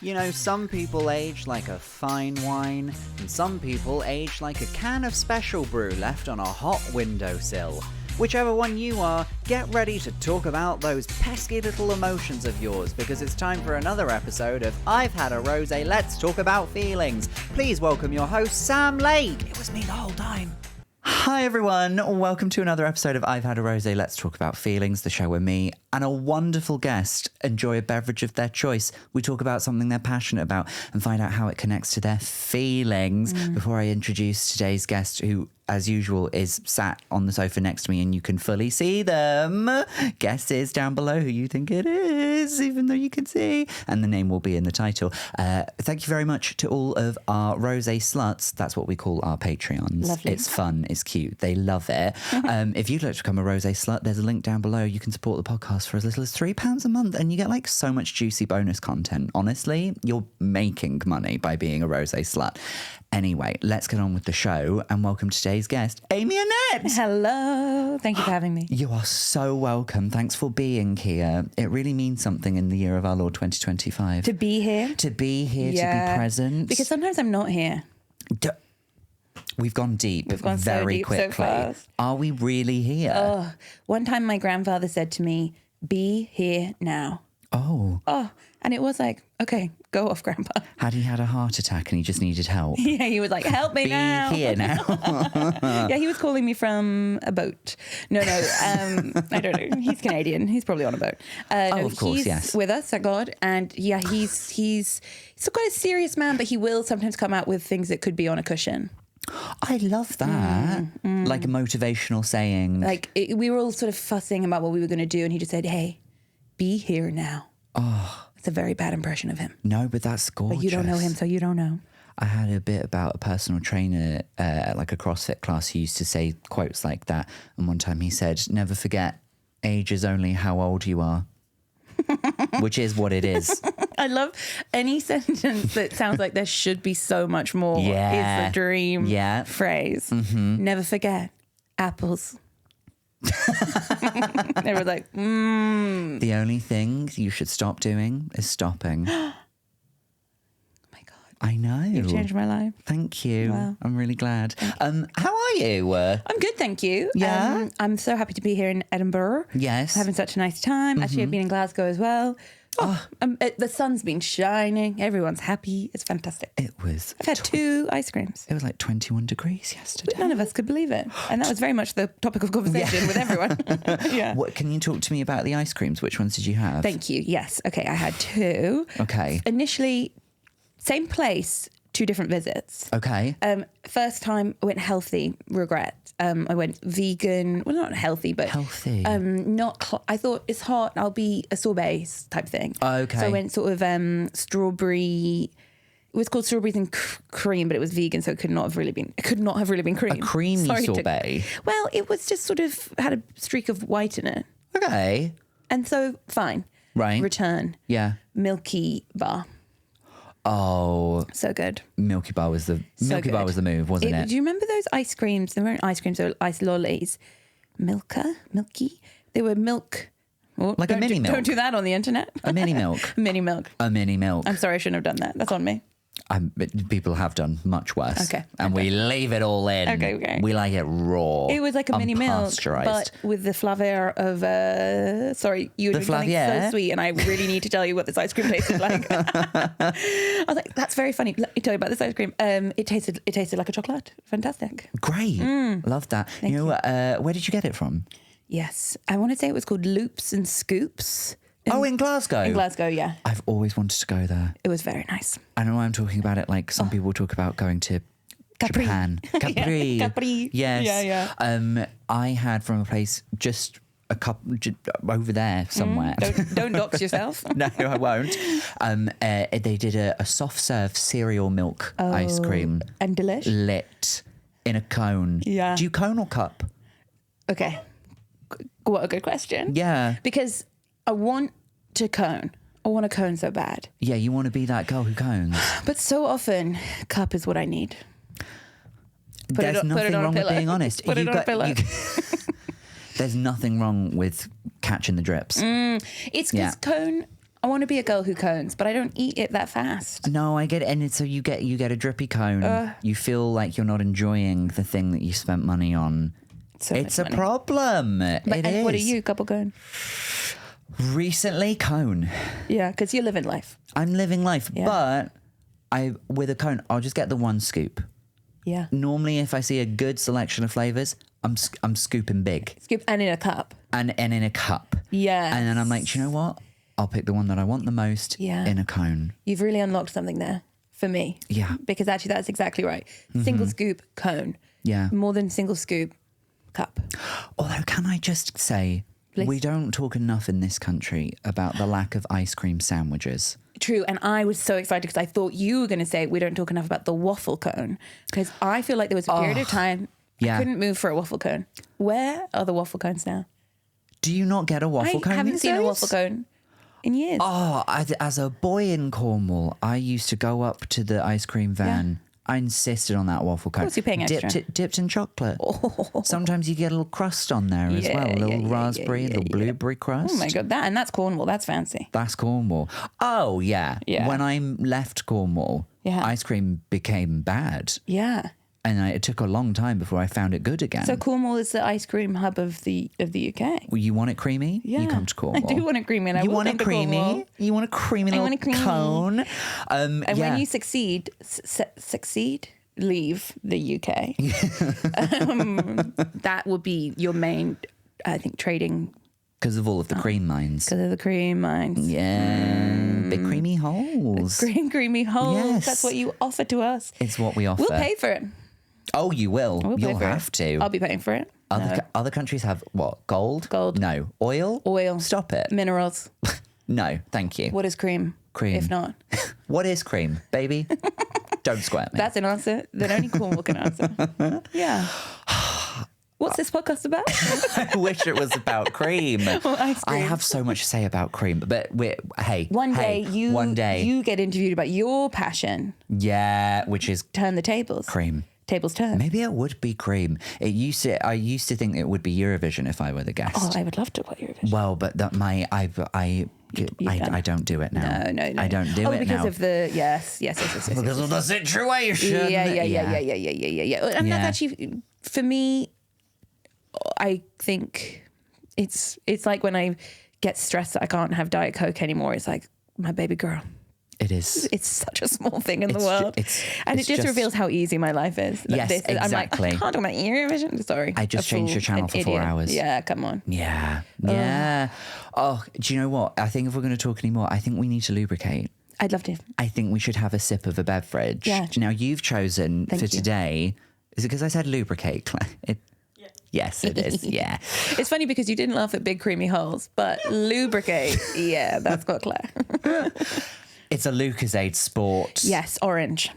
You know, some people age like a fine wine, and some people age like a can of special brew left on a hot windowsill. Whichever one you are, get ready to talk about those pesky little emotions of yours, because it's time for another episode of I've Had a Rosé, Let's Talk About Feelings. Please welcome your host, Sam Lake. It was me the whole time. Hi everyone, welcome to another episode of I've Had a Rosé, Let's Talk About Feelings, the show where me and a wonderful guest enjoy a beverage of their choice. We talk about something they're passionate about and find out how it connects to their feelings. Before I introduce today's guest, who, as usual, is sat on the sofa next to me and you can fully see them. Guesses down below who you think it is, even though you can see. And the name will be in the title. Thank you very much to all of our Rosé sluts. That's what we call our Patreons. Lovely. It's fun, it's cute, they love it. If you'd like to become a Rosé slut, there's a link down below. You can support the podcast for as little as £3 a month and you get like so much juicy bonus content. Honestly, you're making money by being a Rosé slut. Anyway, let's get on with the show and welcome today's guest, Amy Annette. Hello. Thank you for having me. You are so welcome. Thanks for being here. It really means something in the year of our Lord 2025. To be here. To be here, to be present. Because sometimes I'm not here. We've gone deep. We've gone very so deep quickly. so fast. Are we really here? Oh, one time my grandfather said to me, be here now. Oh. And it was like, okay, go off, Grandpa. Had he had a heart attack and he just needed help? Yeah, he was like, help me now. Be here now. Yeah, he was calling me from a boat. No, I don't know. He's Canadian. He's probably on a boat. No, of course, he's yes. with us, thank God. And yeah, he's quite a serious man, but he will sometimes come out with things that could be on a cushion. I love that. Like a motivational saying. Like we were all sort of fussing about what we were going to do, and he just said, hey, be here now. Oh. It's a very bad impression of him. No, but that's gorgeous. But you don't know him, so you don't know. I had a bit about a personal trainer at like a CrossFit class who used to say quotes like that. And one time he said, never forget, age is only how old you are. Which is what it is. I love any sentence that sounds like there should be so much more. Yeah. Is the dream phrase. Mm-hmm. Never forget, apples. They were like, The only thing you should stop doing is stopping. Oh my God. I know. You've changed my life. Thank you. Wow. I'm really glad. How are you? I'm good, thank you. Yeah? I'm so happy to be here in Edinburgh. Yes. Having such a nice time. Actually, I've been in Glasgow as well. The sun's been shining. Everyone's happy. It's fantastic. It was. I've had 2 ice creams. It was like 21 degrees yesterday. But none of us could believe it. And that was very much the topic of conversation with everyone. Yeah. What, can you talk to me about the ice creams? Which ones did you have? Thank you. Yes. Okay. I had 2. Okay. Initially, same place, 2 different visits. Okay. First time I went healthy, regret. I went vegan, well, not healthy, but Healthy. I thought it's hot, I'll be a sorbet type thing. Okay. So I went sort of strawberry. It was called strawberries and cream, but it was vegan, so it could not have really been cream. A creamy sorbet. Well, it was just sort of had a streak of white in it. Okay. And so, fine. Right. Return. Yeah. Milky bar. Oh, So good. Milky Bar was the good. move, wasn't it? Do you remember those ice creams? They weren't ice creams, they were ice lollies. Milky? They were milk. Oh, Like a mini milk. Don't do that on the internet. A mini milk. Mini milk. A mini milk. I'm sorry, I shouldn't have done that. That's on me. People have done much worse. Okay. And we leave it all in. Okay. We like it raw. It was like a mini milk, unpasteurised. but with the flavor of, sorry, you were The doing something flavor? so sweet, and I really need to tell you what this ice cream tasted like. I was like, that's very funny. Let me tell you about this ice cream. It tasted like a chocolate. Fantastic. Great. Love that. Thank you. Where did you get it from? Yes. I want to say it was called Loops and Scoops. In Glasgow. In Glasgow, yeah. I've always wanted to go there. It was very nice. I know I'm talking about it like some people talk about going to Capri. Japan. Capri. Capri. Yes. Yeah. I had from a place just a couple over there somewhere. Don't dox yourself. No, I won't. They did a soft serve cereal milk ice cream. And delish. Lit in a cone. Yeah. Do you cone or cup? Okay. What a good question. Yeah. Because I want to cone. I want a cone so bad. Yeah, you want to be that girl who cones. But so often, cup is what I need. There's nothing wrong with being honest. Put it on a pillow. There's nothing wrong with catching the drips. It's because cone, I want to be a girl who cones, but I don't eat it that fast. No, I get it. And so you get a drippy cone. You feel like you're not enjoying the thing that you spent money on. So It's much a money. problem. It is. What are you, couple cone? Recently, cone. Yeah, because you're living life. I'm living life, Yeah. but with a cone, I'll just get the one scoop. Yeah. Normally, if I see a good selection of flavors, I'm scooping big Scoop and in a cup. and in a cup. Yeah. And then I'm like, do you know what? I'll pick the one that I want the most Yeah. in a cone. You've really unlocked something there for me. Yeah. Because actually that's exactly right. Single scoop, cone. Yeah. More than single scoop, cup. Although, can I just say, Please. we don't talk enough in this country about the lack of ice cream sandwiches. True. And I was so excited because I thought you were going to say we don't talk enough about the waffle cone. Because I feel like there was a period of time yeah. I couldn't move for a waffle cone. Where are the waffle cones now? Do you not get a waffle cone? I haven't these seen a days? waffle cone in years. Oh, as a boy in Cornwall, I used to go up to the ice cream van. I insisted on that waffle cone. course you're paying extra. Dipped in chocolate. Sometimes you get a little crust on there as well. A little raspberry, a little blueberry crust. Oh my God, and that's Cornwall. That's fancy. That's Cornwall. Oh, yeah. Yeah. When I left Cornwall, ice cream became bad. Yeah. And it took a long time before I found it good again. So Cornwall is the ice cream hub of the UK. Well, you want it creamy? Yeah. You come to Cornwall. I do want it creamy. And I You will want come it to creamy? Cornwall. You want a creamy little want it creamy. cone? And when you succeed, leave the UK. That will be your main, I think, trading. Because of all of the cream mines. Because of the cream mines. Yeah. Big creamy holes. Creamy holes. Yes. That's what you offer to us. It's what we offer. We'll pay for it. Oh, you will. We'll pay You'll for have it. to. I'll be paying for it. Other countries have what? Gold? Gold. No. Oil? Oil. Stop it. Minerals. No, thank you. What is cream? Cream. If not. What is cream, baby? Don't sweat me. That's an answer that only Cornwall can answer. Yeah. What's this podcast about? I wish it was about cream. Well, ice I cream. have so much to say about cream, but One day you get interviewed about your passion. yeah, which is Turn the tables. cream. Tables turn. Maybe it would be cream. I used to think it would be Eurovision if I were the guest. Oh, I would love to play Eurovision. Well, but that I don't do it now. No. I don't do it now. Oh, because of the yes. Because of the situation. Yeah. And that's actually for me. I think it's like when I get stressed that I can't have Diet Coke anymore. It's like my baby girl. It is. It's such a small thing in the It's world. it just reveals how easy my life is. Yes, I'm like, exactly. I can't talk about Eurovision. Sorry. I just A changed fool, your channel an for 4 idiot. hours. Yeah, come on. Yeah. Oh, do you know what? I think if we're going to talk anymore, I think we need to lubricate. I'd love to. I think we should have a sip of a beverage. Yeah. Now, you've chosen Thank for you. today. Is it because I said lubricate? Yes, it is. Yeah. It's funny because you didn't laugh at big creamy holes, but lubricate. Yeah, that's got Claire. It's a Lucozade Sport. Yes, orange.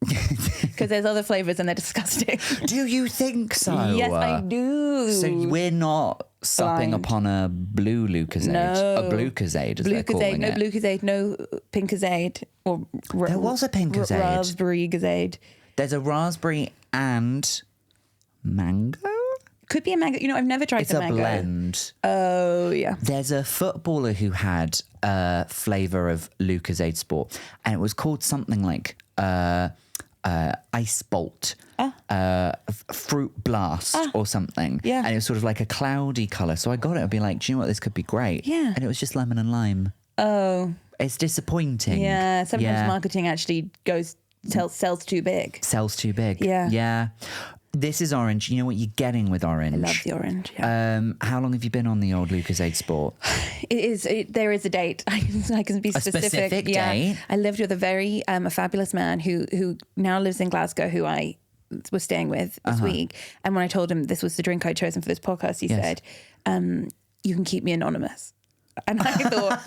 Because there's other flavors and they're disgusting. Do you think so? Yes, I do. So we're not supping Blind. upon a blue Lucozade. No. A Blucozade, as they're Blucozade, calling no it. Blucozade, no Pinkazade. Or There was a Pinkazade. Raspberry Gazade. There's a raspberry and mango? Could be a mango. You know, I've never tried It's the a mango. blend. Oh, yeah. There's a footballer who had a flavour of Lucozade Sport, and it was called something like Ice Bolt, Fruit Blast, or something. Yeah. And it was sort of like a cloudy colour. So I got it and be like, do you know what? This could be great. Yeah. And it was just lemon and lime. Oh, It's disappointing. yeah. Sometimes Yeah. marketing actually sells too big. Sells too big. Yeah. Yeah. This is orange. You know what you're getting with orange? I love the orange. Yeah. How long have you been on the old Lucozade Sport? There is a date. I can be specific. specific Yeah. date? I lived with a fabulous man who now lives in Glasgow, who I was staying with this week. And when I told him this was the drink I'd chosen for this podcast, he said, you can keep me anonymous. And I thought,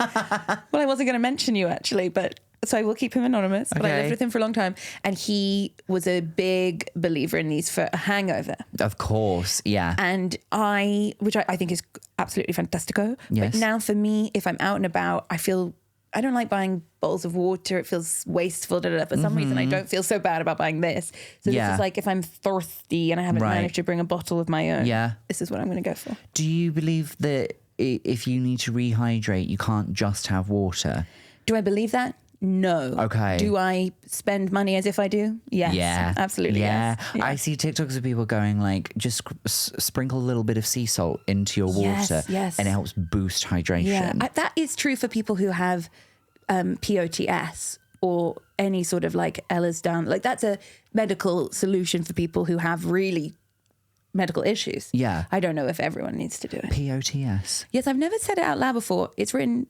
well, I wasn't going to mention you actually, but so I will keep him anonymous. But I Okay. lived with him for a long time. And he was a big believer in these for a hangover. Of course, yeah. And which I think is absolutely fantastico. Yes. But now for me, if I'm out and about, I don't like buying bowls of water. It feels wasteful. For some reason, I don't feel so bad about buying this. So Yeah. this is like if I'm thirsty and I haven't Right. managed to bring a bottle of my own. Yeah. This is what I'm going to go for. Do you believe that if you need to rehydrate, you can't just have water. Do I believe that? No. Okay. Do I spend money as if I do? Yes. Yeah. Absolutely. Yeah. Yes. Yeah. I see TikToks of people going like, just sprinkle a little bit of sea salt into your water. Yes. And it helps boost hydration. Yeah. That is true for people who have POTS or any sort of like Ehlers-Danlos. Like that's a medical solution for people who have really medical issues. Yeah. I don't know if everyone needs to do it. POTS. Yes, I've never said it out loud before. It's written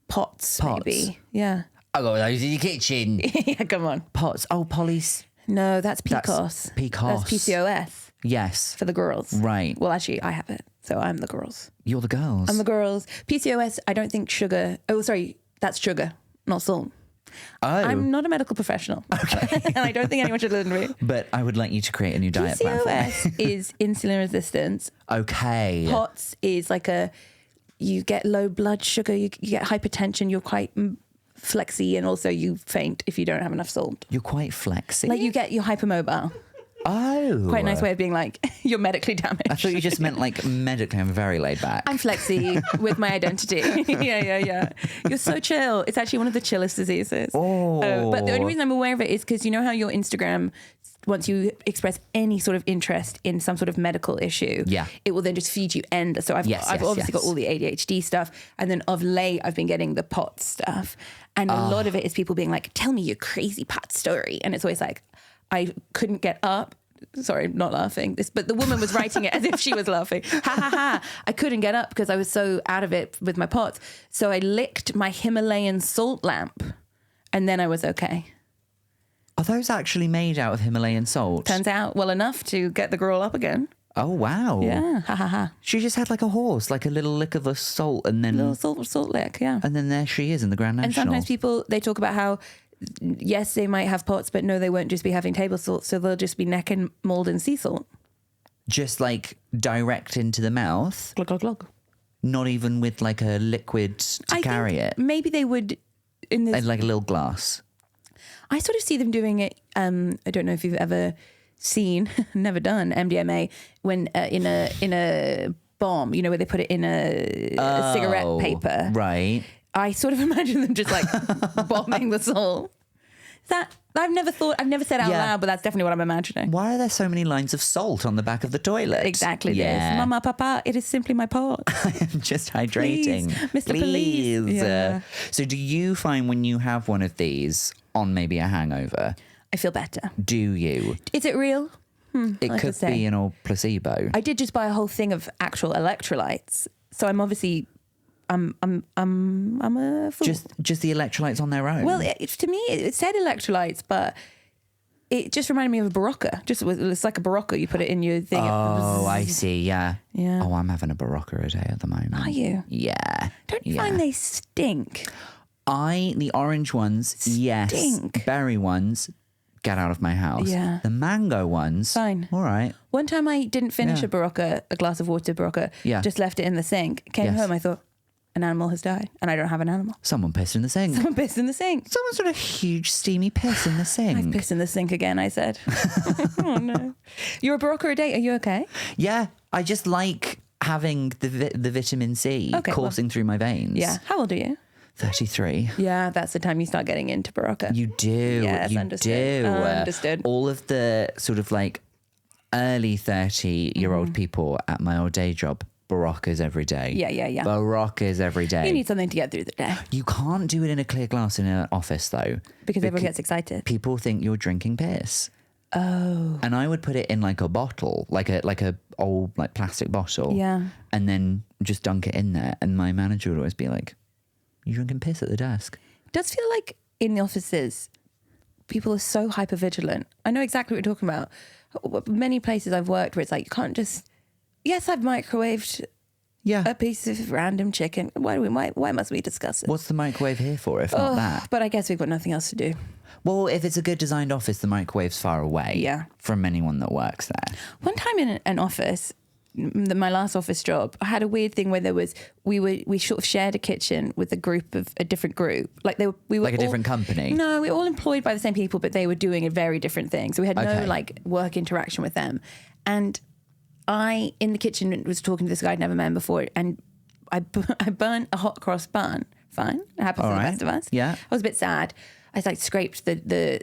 POTS. Maybe. Yeah. I got those in the kitchen. Yeah, come on. POTS. Oh, Polly's. No, that's PCOS. That's PCOS. That's PCOS Yes. for the girls. Right. Well, actually, I have it. So I'm the girls. You're the girls. I'm the girls. PCOS, I don't think sugar. Oh, sorry. That's sugar, not salt. Oh. I'm not a medical professional. Okay. And I don't think anyone should listen to me. But I would like you to create a new diet plan for me. PCOS is insulin resistance. Okay. POTS is like you get low blood sugar, you get hypertension, you're quite flexy, and also you faint if you don't have enough salt. You're quite flexy. Like you're hypermobile. Oh. Quite a nice way of being like, you're medically damaged. I thought you just meant like medically. I'm very laid back. I'm flexy with my identity. Yeah. You're so chill. It's actually one of the chillest diseases. Oh. But the only reason I'm aware of it is because you know how your Instagram, once you express any sort of interest in some sort of medical issue, it will then just feed you endless. So I've obviously got all the ADHD stuff. And then of late, I've been getting the pot stuff. And a lot of it is people being like, tell me your crazy pot story. And it's always like, I couldn't get up. Sorry, not laughing. But the woman was writing it as if she was laughing. Ha ha ha. I couldn't get up because I was so out of it with my pots. So I licked my Himalayan salt lamp and then I was okay. Are those actually made out of Himalayan salt? Turns out well enough to get the girl up again. Oh, wow. Yeah. Ha ha ha. She just had like a horse, like a little lick of the salt and then... Little salt lick, yeah. And then there she is in the Grand National. And sometimes people, they talk about how, yes, they might have pots, but no, they won't just be having table salt. So they'll just be neck and mold and sea salt. Just like direct into the mouth? Glug, glug, glug. Not even with like a liquid to carry it? Maybe they would in this... Like a little glass? I sort of see them doing it. I don't know if you've ever seen, never done MDMA when in a bomb, you know, where they put it in a cigarette paper. Right. I sort of imagine them just like bombing the soul. I've never said out loud, but that's definitely what I'm imagining. Why are there so many lines of salt on the back of the toilet? Exactly this. Mama, Papa, it is simply my pot. I'm just hydrating. Please, Mr. Police. Yeah. So do you find when you have one of these on maybe a hangover, I feel better. do you? Is it real? It could be an old placebo. I did just buy a whole thing of actual electrolytes. So I'm obviously... I'm a fool. Just the electrolytes on their own? Well, to me, it said electrolytes, but it just reminded me of a Barocca. It's like a Barocca. You put it in your thing. Oh, I see. Yeah. Yeah. Oh, I'm having a Barocca a day at the moment. Are you? Yeah. Don't you find they stink? The orange ones, yes. Stink. Berry ones, get out of my house. Yeah. The mango ones, Fine. All right. One time I didn't finish a Barocca, a glass of water Barocca. Yeah. Just left it in the sink. Came home, I thought, an animal has died, and I don't have an animal. Someone pissed in the sink. Someone pissed in the sink. Someone's got a huge steamy piss in the sink. I've pissed in the sink again, I said. Oh, no. You're a Barocca a day. Are you okay? Yeah. I just like having the vitamin C coursing through my veins. Yeah. How old are you? 33. Yeah, that's the time you start getting into Barocca. You do. Yes, you understood. do. Understood. All of the sort of like early 30-year-old people at my old day job, Baroccas every day. Yeah. Baroccas every day. You need something to get through the day. You can't do it in a clear glass in an office though. Because everyone gets excited. People think you're drinking piss. Oh. And I would put it in like a bottle, like a old like plastic bottle. Yeah. And then just dunk it in there. And my manager would always be like, "You're drinking piss at the desk." It does feel like in the offices, people are so hyper vigilant. I know exactly what you're talking about. Many places I've worked where it's like, you can't just, yes, I've microwaved a piece of random chicken. Why must we discuss it? What's the microwave here for if not that? But I guess we've got nothing else to do. Well, if it's a good designed office, the microwave's far away from anyone that works there. One time in an office, my last office job, I had a weird thing where we sort of shared a kitchen with a different group. Like we were like a different company. No, we were all employed by the same people, but they were doing a very different thing. So we had no like work interaction with them. And I in the kitchen was talking to this guy I'd never met before, and I burnt a hot cross bun. Fine, it happens to the best of us. Yeah. I was a bit sad. I like scraped the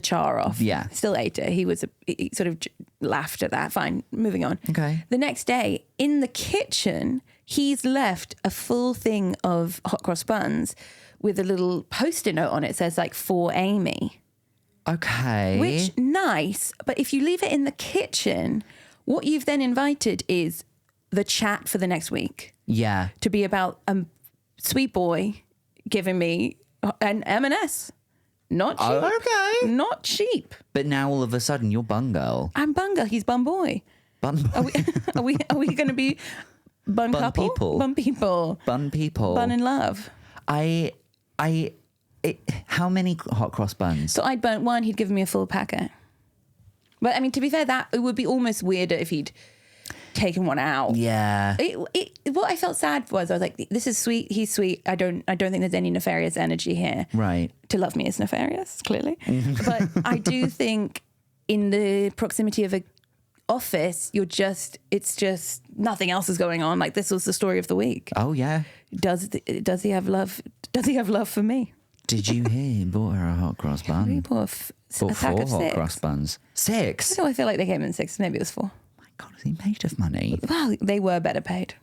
char off. Yeah. Still ate it. He sort of laughed at that. Fine, moving on. Okay. The next day in the kitchen, he's left a full thing of hot cross buns with a little post-it note on it. It says like, for Amy. Okay. Which, nice. But if you leave it in the kitchen, what you've then invited is the chat for the next week. Yeah. To be about a sweet boy giving me an M&S. Not cheap. Oh, okay. Not cheap. But now all of a sudden you're bun girl. I'm bun girl. He's bun boy. Bun boy. Are we going to be bun couple? People. Bun people. Bun people. Bun in love. How many hot cross buns? So I'd burnt one. He'd given me a full packet. But I mean, to be fair, that it would be almost weirder if he'd taken one out. Yeah. What I felt sad was I was like, this is sweet. He's sweet. I don't think there's any nefarious energy here. Right. To love me is nefarious, clearly. But I do think in the proximity of a office, it's just nothing else is going on. Like, this was the story of the week. Oh yeah. Does he have love? Does he have love for me? Did you hear he bought her a hot cross bun? We bought Bought a pack 4 of hot 6. cross buns. 6? So I feel like they came in 6. Maybe it was 4. My God, is he made of money? Well, they were better paid.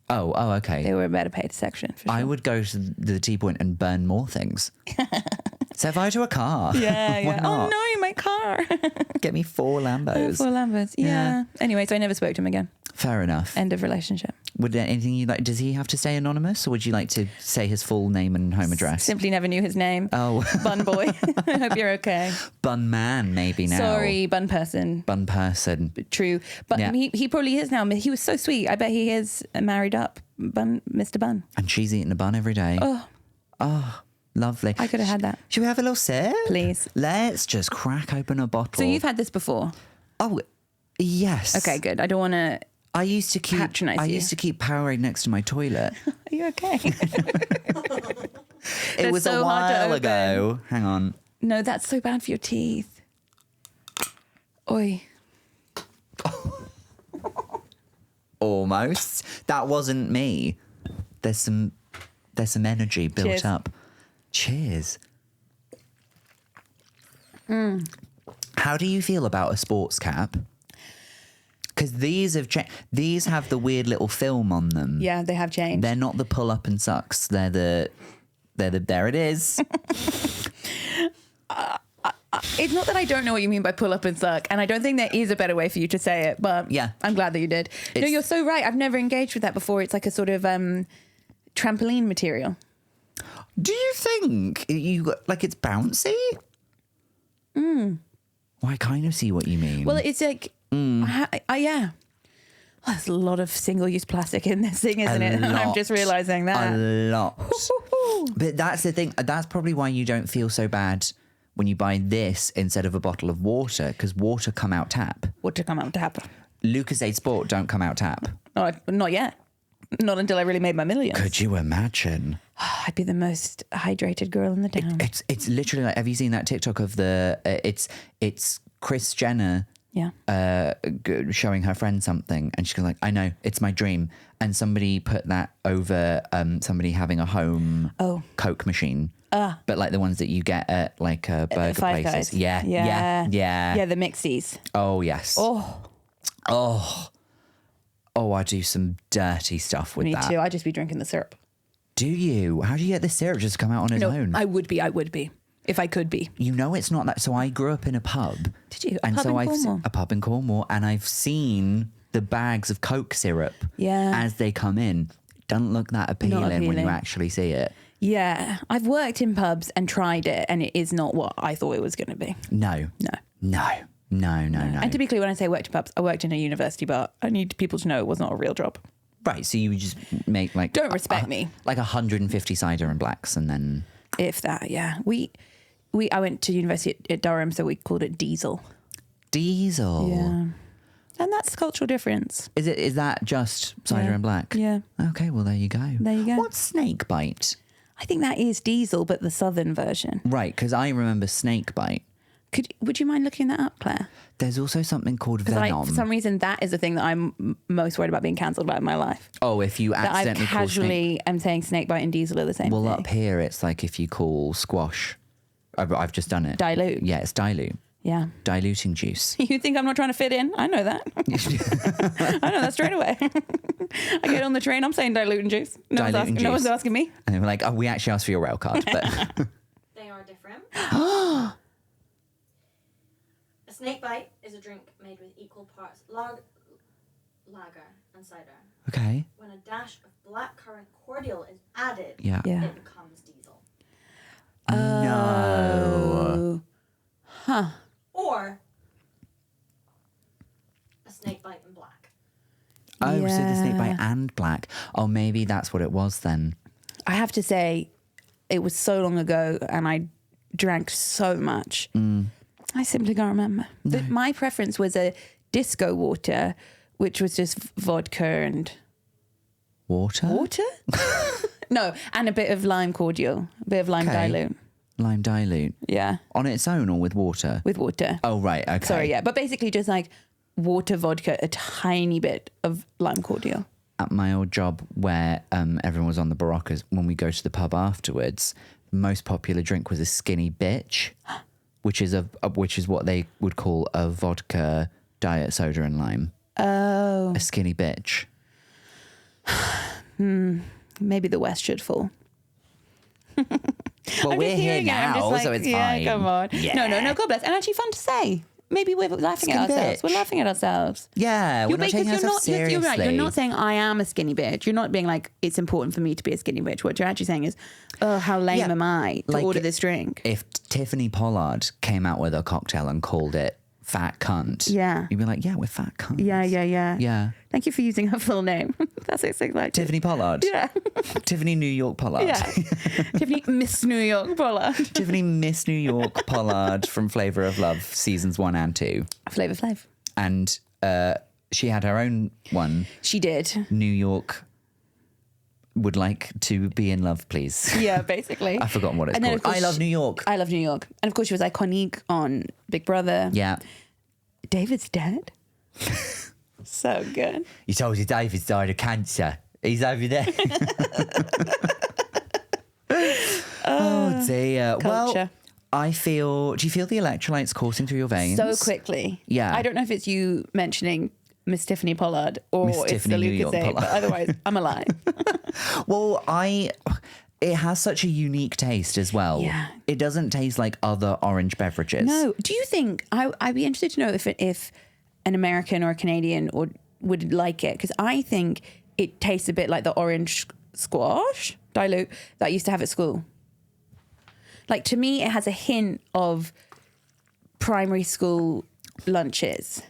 Oh, okay. They were a better paid section, for sure. I would go to the tea point and burn more things. Set fire to a car. Yeah. Why not? Oh no, my car. Get me 4 Lambos. 4 Lambos. Yeah. Anyway, so I never spoke to him again. Fair enough. End of relationship. Would there anything you like? Does he have to stay anonymous, or would you like to say his full name and home address? Simply never knew his name. Oh, Bun boy. I hope you're okay. bun man, maybe now. Sorry, bun person. Bun person. True, but Yeah. he probably is now. He was so sweet. I bet he is married up. Bun, Mr. Bun. And she's eating a bun every day. Oh, lovely. I could have had that. Should we have a little sip? Please. Let's just crack open a bottle. So you've had this before? Oh, yes. Okay, good. I don't want to. I used to keep Patronise you. Powerade next to my toilet. Are you okay? It was so a hard to while open. ago. Hang on. No, that's so bad for your teeth. Oi. Almost. That wasn't me. There's some energy built Cheers. up. Cheers. How do you feel about a sports cap? Because these have the weird little film on them. Yeah, they have changed. They're not the pull up and sucks. They're the there it is. It's not that I don't know what you mean by pull up and suck, and I don't think there is a better way for you to say it, but Yeah. I'm glad that you did. No, you're so right. I've never engaged with that before. It's like a sort of trampoline material. Do you think like it's bouncy? Well, I kind of see what you mean. Well, it's like, yeah. Well, there's a lot of single-use plastic in this thing, isn't it? I'm just realising that. A lot. But that's the thing. That's probably why you don't feel so bad when you buy this instead of a bottle of water, because water come out tap. Water come out tap. Lucozade Sport don't come out tap. Oh, not yet. Not until I really made my millions. Could you imagine? I'd be the most hydrated girl in the town. It's literally like, have you seen that TikTok of it's Kris Jenner showing her friend something, and she's like, I know, it's my dream, and somebody put that over somebody having a home Coke machine. But like the ones that you get at like burger Five places. Guys. Yeah, the mixies. Oh yes. Oh, I do some dirty stuff with Me that. too. I'd just be drinking the syrup. Do you? How do you get the syrup just come out on its own? I would be. If I could be. You know, it's not that. So I grew up in a pub. Did you? A pub in Cornwall, and I've seen the bags of Coke syrup as they come in. Doesn't look that appealing when you actually see it. Yeah. I've worked in pubs and tried it, and it is not what I thought it was going to be. No. And to be clear, when I say worked in pubs, I worked in a university bar. I need people to know it was not a real job. Right, so you would just make like... Don't respect me. Like 150 cider and blacks, and then... If that, yeah. I went to university at Durham, so we called it Diesel. Diesel? Yeah. And that's the cultural difference. Is that just cider and black? Yeah. Okay, well, there you go. There you go. What's snake bite? I think that is Diesel, but the southern version. Right, because I remember snake bite. Would you mind looking that up, Claire? There's also something called Because venom. for some reason, that is the thing that I'm most worried about being cancelled about in my life. Oh, if you That I accidentally call casually am saying snakebite and diesel are the same Well, thing. up here, it's like if you call squash. I've just done it. Dilute. Yeah, it's dilute. Yeah. Diluting juice. You think I'm not trying to fit in? I know that. I know that straight away. I get on the train, I'm saying diluting juice. No one's asking me. And they were like, oh, we actually asked for your rail card. But They are different. A snakebite is a drink made with equal parts lager and cider. okay. When a dash of blackcurrant cordial is added, Yeah. it becomes diesel. No. Huh. Or a snakebite in black. Oh, so the Yeah. snake bite and black. Oh, maybe that's what it was then. I have to say, it was so long ago and I drank so much. I simply can't remember. My preference was a disco water, which was just vodka and... Water? Water? No, and a bit of lime cordial, a bit of lime dilute. Lime dilute. Yeah, On its own or with water? with water. Oh, right. Okay. Sorry, yeah. But basically just like water, vodka, a tiny bit of lime cordial. At my old job where everyone was on the Baroccas, when we go to the pub afterwards, the most popular drink was a skinny bitch, which is what they would call a vodka, diet soda and lime. Oh. A skinny bitch. Maybe the West should fall. Well, we're here now, so it's fine. Come on. Yeah. No, God bless. And actually fun to say. Maybe we're laughing at Skinny ourselves. bitch. We're laughing at ourselves. Yeah, we're not because taking ourselves seriously. You're right. You're not saying I am a skinny bitch. You're not being like, it's important for me to be a skinny bitch. What you're actually saying is, oh, how lame Yeah, am I to like order this drink? If Tiffany Pollard came out with a cocktail and called it fat cunt, Yeah. you'd be like, yeah, we're fat cunts. Yeah. Yeah. Thank you for using her full name. That's so exciting. Tiffany Pollard. Yeah. Tiffany New York Pollard. Yeah. Tiffany Miss New York Pollard. Tiffany Miss New York Pollard from Flavour of Love seasons 1 and 2. Flavor Flav. And she had her own one. She did. New York would like to be in love, please. Yeah, basically. I've forgotten what it's And then, of called. course, I love New York. I love New York. And of course, she was iconic on Big Brother. Yeah. David's dead. So good. You told you David's died of cancer. He's over there. Oh dear. Culture. Well, do you feel the electrolytes coursing through your veins? So quickly. Yeah. I don't know if it's you mentioning Miss Tiffany Pollard or Miss it's Tiffany the New York Lucozade, Pollard. but otherwise, I'm alive. Well, it has such a unique taste as well. Yeah. It doesn't taste like other orange beverages. No. Do you think, I'd be interested to know if an American or a Canadian would like it, because I think it tastes a bit like the orange squash dilute that I used to have at school. Like, to me, it has a hint of primary school lunches.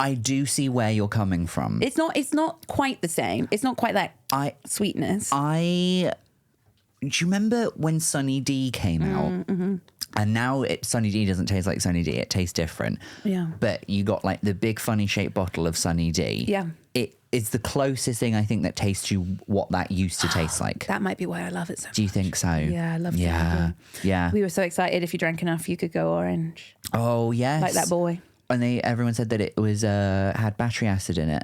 I do see where you're coming from. It's not quite the same. It's not quite that sweetness. Do you remember when Sunny D came out? Mm-hmm. And now Sunny D doesn't taste like Sunny D. It tastes different. Yeah. But you got like the big funny shaped bottle of Sunny D. Yeah. It's the closest thing I think that tastes to what that used to taste like. That might be why I love it so much. Do you think so? Yeah, I love it. Yeah. Yeah. We were so excited if you drank enough, you could go orange. Oh, yes. Like that boy. And everyone said that it was had battery acid in it.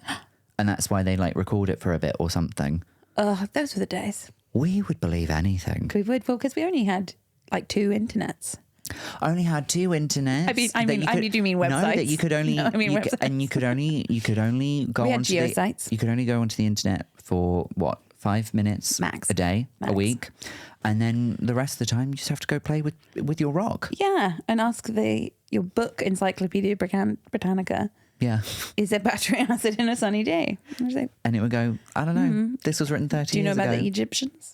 And that's why they like record it for a bit or something. Oh, those were the days. We would believe anything. We would, well, because we only had like 2 internets. I only had 2 internets. I do mean websites. No, that you could only. No, I mean websites. And you could only go We had onto geosites. You could only go onto the internet for what, 5 minutes Max. a day, Max. a week, and then the rest of the time you just have to go play with your rock. Yeah, and ask your book, Encyclopedia Britannica, Yeah, is there battery acid in a sunny day? I was like, and it would go. I don't know. This was written 30 years ago. do you know about the Egyptians?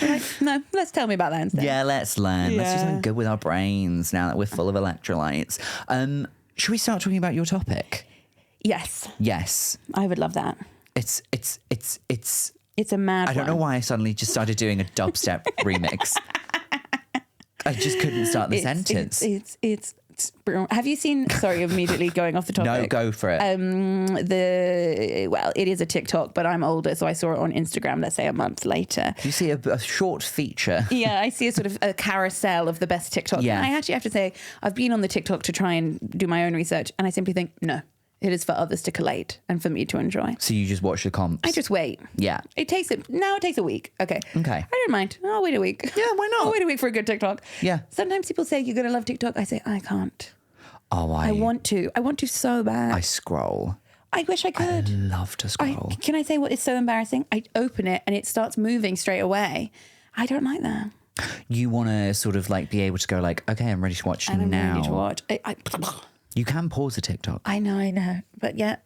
I'm like, no, let's tell me about that instead. Yeah, let's learn. Let's do Yeah. something good with our brains now that we're full of electrolytes. Should we start talking about your topic? Yes, Yes. I would love that. It's It's a mad I don't know why I suddenly just started doing a dubstep remix. I just couldn't start the sentence. It's Have you seen? Sorry, immediately going off the topic. No, go for it. It is a TikTok, but I'm older, so I saw it on Instagram. Let's say a month later. You see a short feature. Yeah, I see a sort of a carousel of the best TikTok. Yeah. And I actually have to say, I've been on the TikTok to try and do my own research, and I simply think, no, it is for others to collate and for me to enjoy. So you just watch the comps. I just wait. Yeah. It takes a week. Okay. Okay. I don't mind. I'll wait a week. Yeah, why not? I'll wait a week for a good TikTok. Yeah. Sometimes people say you're going to love TikTok. I say, I can't. Oh, I want to. I want to so bad. I scroll. I wish I could. I love to scroll. Can I say what is so embarrassing? I open it and it starts moving straight away. I don't like that. You want to sort of like be able to go like, okay, I'm ready to watch And I'm now. ready to watch. You can pause a TikTok. I know. But yeah.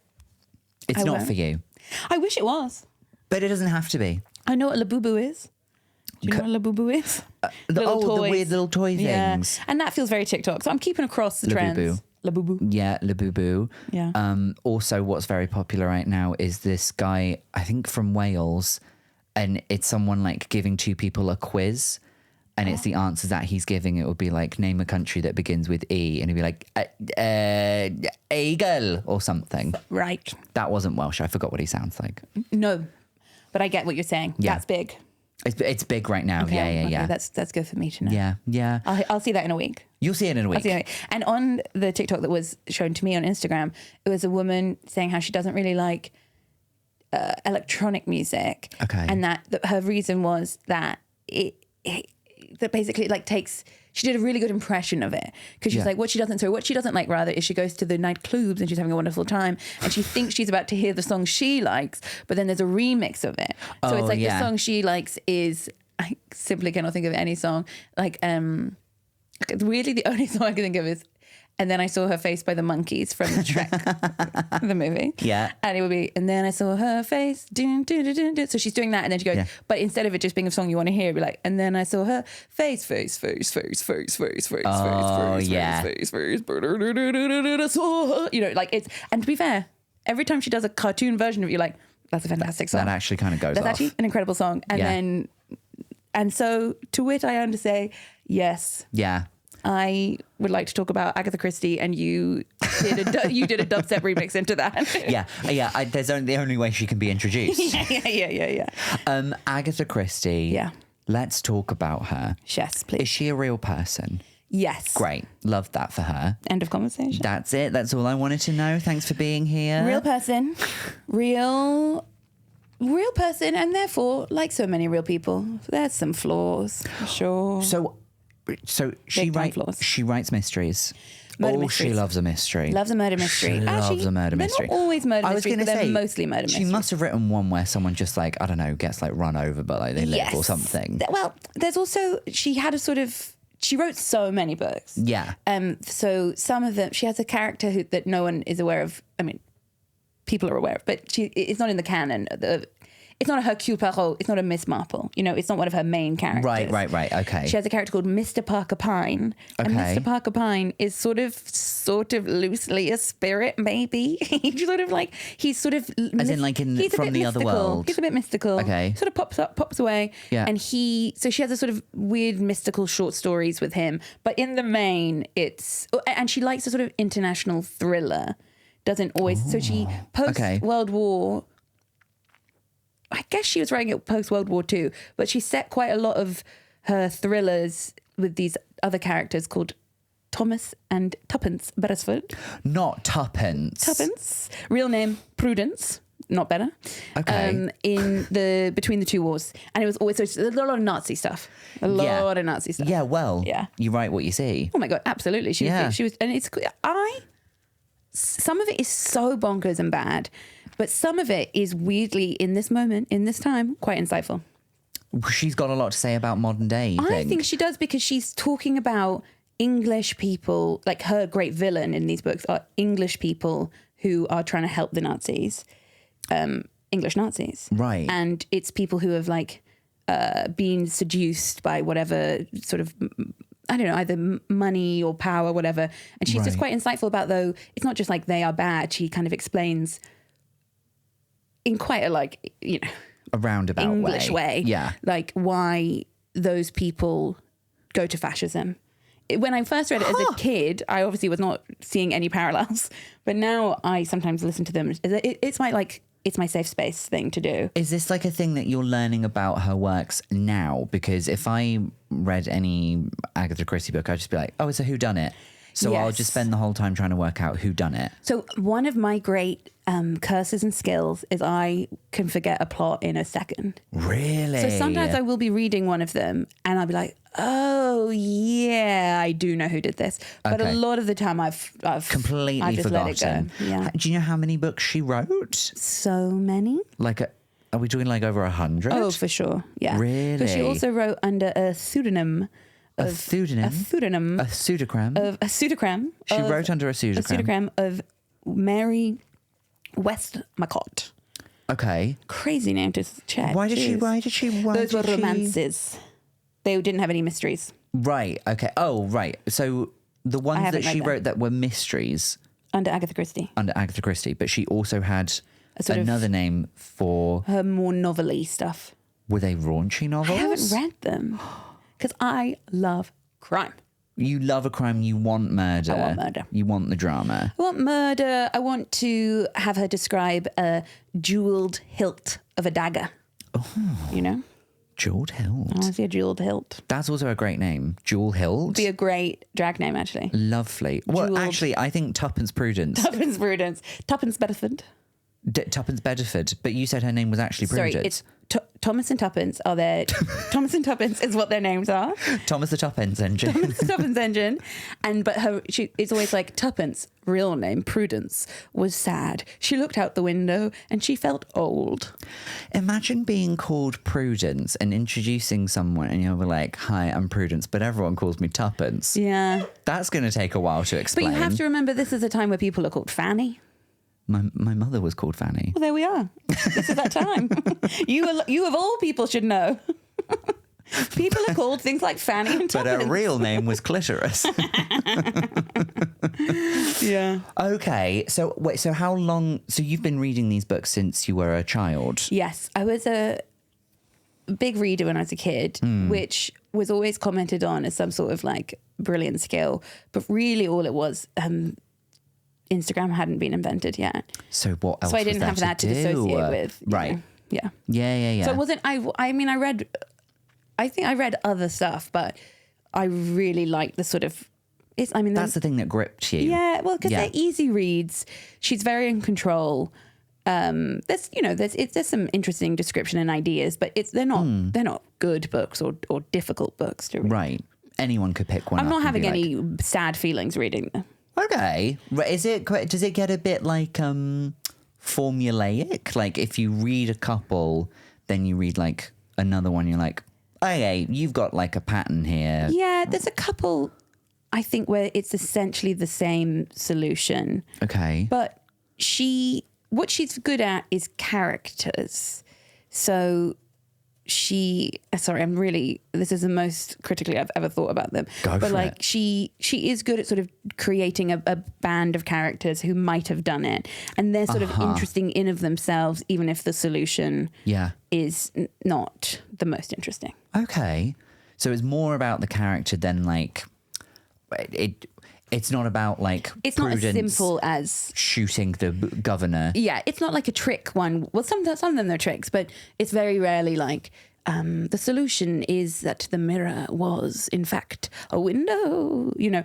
It's I not won't. for you. I wish it was. But it doesn't have to be. I know what Labubu is. Do you know what Labubu is? The weird little toy things. Yeah. And that feels very TikTok. So I'm keeping across the trends. Labubu. Yeah, Labubu. Yeah. Also, what's very popular right now is this guy, I think from Wales, and it's someone like giving two people a quiz. And it's the answers that he's giving. It would be like, name a country that begins with E. And he'd be like, Eagle or something. Right. That wasn't Welsh. I forgot what he sounds like. No. But I get what you're saying. Yeah. That's big. It's big right now. Okay, Yeah. That's good for me to know. Yeah. I'll see that in a week. You'll see it in a week. And on the TikTok that was shown to me on Instagram, it was a woman saying how she doesn't really like electronic music. Okay. And that her reason was that that basically like she did a really good impression of it because she's like what she doesn't like rather is she goes to the nightclubs and she's having a wonderful time and she thinks she's about to hear the song she likes, but then there's a remix of it. So it's like the song she likes is, I simply cannot think of any song, like really the only song I can think of is And Then I Saw Her Face by the Monkees from Shrek, the movie. Yeah. And it would be, and then I saw her face. Dun, dun, dun, dun, dun. So she's doing that. And then she goes, but instead of it just being a song you want to hear, it'd be like, and then I saw her face. Oh, yeah. Face. I saw her. You know, like it's, and to be fair, every time she does a cartoon version of it, you're like, that's a fantastic song. That actually kind of goes That's off. actually an incredible song. And so to wit, I am to say, yes. Yeah. I would like to talk about Agatha Christie, and you did a dubstep remix into that. Yeah. There's the only way she can be introduced. Yeah. Agatha Christie. Yeah. Let's talk about her. Yes, please. Is she a real person? Yes. Great. Love that for her. End of conversation. That's it. That's all I wanted to know. Thanks for being here. Real person. Real person, and therefore, like so many real people, there's some flaws, for sure. So she writes mysteries. Murder She mysteries. loves a mystery. Loves a murder mystery. Loves a murder mystery. They're not always murder mysteries, but they're mostly murder mysteries. She must have written one where someone just like, I don't know, gets like run over, but like they live or something. Well, there's also, she wrote so many books. Yeah. So some of them, she has a character that no one is aware of. I mean, people are aware of, but it's not in the canon. It's not a Hercule Poirot. It's not a Miss Marple. You know, it's not one of her main characters. Right. Okay. She has a character called Mr. Parker Pine. Okay. And Mr. Parker Pine is sort of loosely a spirit, maybe. He's sort of like, As in like from the other world. He's a bit mystical. Okay. Sort of pops away. Yeah. And so she has a sort of weird mystical short stories with him. But in the main, and she likes a sort of international thriller. Doesn't always. So she, post-World War, I guess she was writing it post-World War II, but she set quite a lot of her thrillers with these other characters called Thomas and Tuppence Beresford. Not Tuppence. Tuppence. Real name, Prudence. Not better. Okay. Between the two wars. And it was always a lot of Nazi stuff. A lot of Nazi stuff. Yeah, well, you write what you see. Oh my God, absolutely. She was, and some of it is so bonkers and bad, but some of it is weirdly, in this moment, in this time, quite insightful. She's got a lot to say about modern day. I think she does, because she's talking about English people, like her great villain in these books are English people who are trying to help the Nazis, English Nazis. Right. And it's people who have been seduced by whatever sort of, I don't know, either money or power, whatever. And she's just quite insightful about, though, it's not just like they are bad. She kind of explains in quite a a roundabout English way. Yeah. Like why those people go to fascism when I first read it as a kid, I obviously was not seeing any parallels, but now I sometimes listen to them. It's my safe space thing to do. Is this like a thing that you're learning about her works now? Because if I read any Agatha Christie book, I'd just be like, oh, it's a whodunit. So I'll just spend the whole time trying to work out who done it. So one of my great curses and skills is I can forget a plot in a second. Really? So sometimes I will be reading one of them and I'll be like, oh yeah, I do know who did this. But a lot of the time I've completely forgotten. Let it go. Yeah. Do you know how many books she wrote? So many. Are we doing like over 100? Oh, for sure. Yeah. Really? But she also wrote under a pseudonym. A pseudonym? A pseudocram? A pseudocram. She wrote under a pseudocram. A pseudocram of Mary Westmacott. Okay. Crazy name to check. Why did she? Those were romances. They didn't have any mysteries. Right. Okay. Oh, right. So the ones that she wrote that were mysteries. Under Agatha Christie. But she also had another name for... her more novel-y stuff. Were they raunchy novels? I haven't read them. Because I love crime. You love a crime. You want murder. I want murder. You want the drama. I want murder. I want to have her describe a jeweled hilt of a dagger. Oh. You know? Jeweled hilt. I want to see a jeweled hilt. That's also a great name. Jewel hilt. Be a great drag name, actually. Lovely. Well, actually, I think Tuppence Prudence. Tuppence Bedford. Tuppence Bedford. But you said her name was actually Prudence. Sorry, it's Thomas and Tuppence are their... Thomas and Tuppence is what their names are. Thomas the Tuppence Engine. Thomas the Tuppence Engine. But it's always like Tuppence, real name, Prudence, was sad. She looked out the window and she felt old. Imagine being called Prudence and introducing someone and you're like, hi, I'm Prudence, but everyone calls me Tuppence. Yeah. That's going to take a while to explain. But you have to remember this is a time where people are called Fanny. My mother was called Fanny. Well, there we are. This is that time. You of all people should know. People are called things like Fanny and Tuppence. But her real name was Clitoris. Yeah. Okay. So wait. So how long? So you've been reading these books since you were a child? Yes, I was a big reader when I was a kid, which was always commented on as some sort of like brilliant skill. But really, all it was. Instagram hadn't been invented yet. So what else? So I didn't have that to associate with. Right. Know? Yeah. Yeah. So it wasn't, I think I read other stuff, but I really liked the sort of, that's the thing that gripped you. Yeah. Well, because they're easy reads. She's very in control. There's some interesting description and ideas, but they're not good books or difficult books to read. Right. Anyone could pick one up. I'm not having any sad feelings reading them. Okay. Does it get a bit like formulaic? Like if you read a couple, then you read like another one, you're like, okay, you've got like a pattern here. Yeah, there's a couple, I think, where it's essentially the same solution. Okay. But what she's good at is characters. So this is the most critically I've ever thought about them. She is good at sort of creating a band of characters who might have done it. And they're sort of interesting in of themselves, even if the solution is not the most interesting. Okay. So it's more about the character than like it's not about like it's not as simple as shooting the governor. Yeah, it's not like a trick one. Well, some of them are tricks, but it's very rarely like the solution is that the mirror was in fact a window. You know,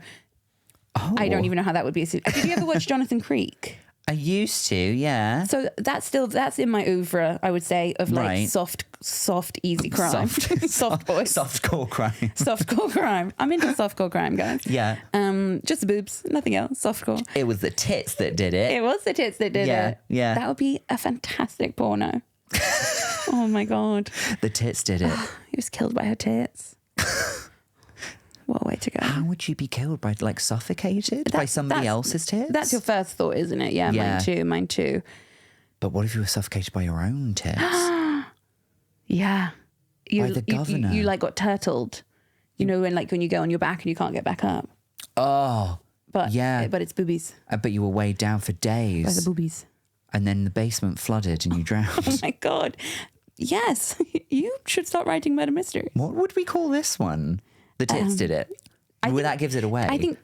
I don't even know how that would be. Did you ever watch Jonathan Creek? I used to, yeah. So that's in my oeuvre, I would say, of like soft, easy crime. Soft boys. Softcore crime. Softcore crime. I'm into softcore crime, guys. Yeah. Just the boobs, nothing else. Softcore. It was the tits that did it. It was the tits that did it. Yeah. That would be a fantastic porno. Oh my God. The tits did it. He was killed by her tits. What a way to go. How would you be killed? By like suffocated? By somebody else's tits? That's your first thought, isn't it? Yeah, mine too. But what if you were suffocated by your own tits? Yeah. By the governor? You like got turtled. You know, when you go on your back and you can't get back up. Oh. But it's boobies. But you were weighed down for days. By the boobies. And then the basement flooded and you drowned. Oh my God. Yes. You should start writing murder mysteries. What would we call this one? The tits did it. Well, that gives it away. I think,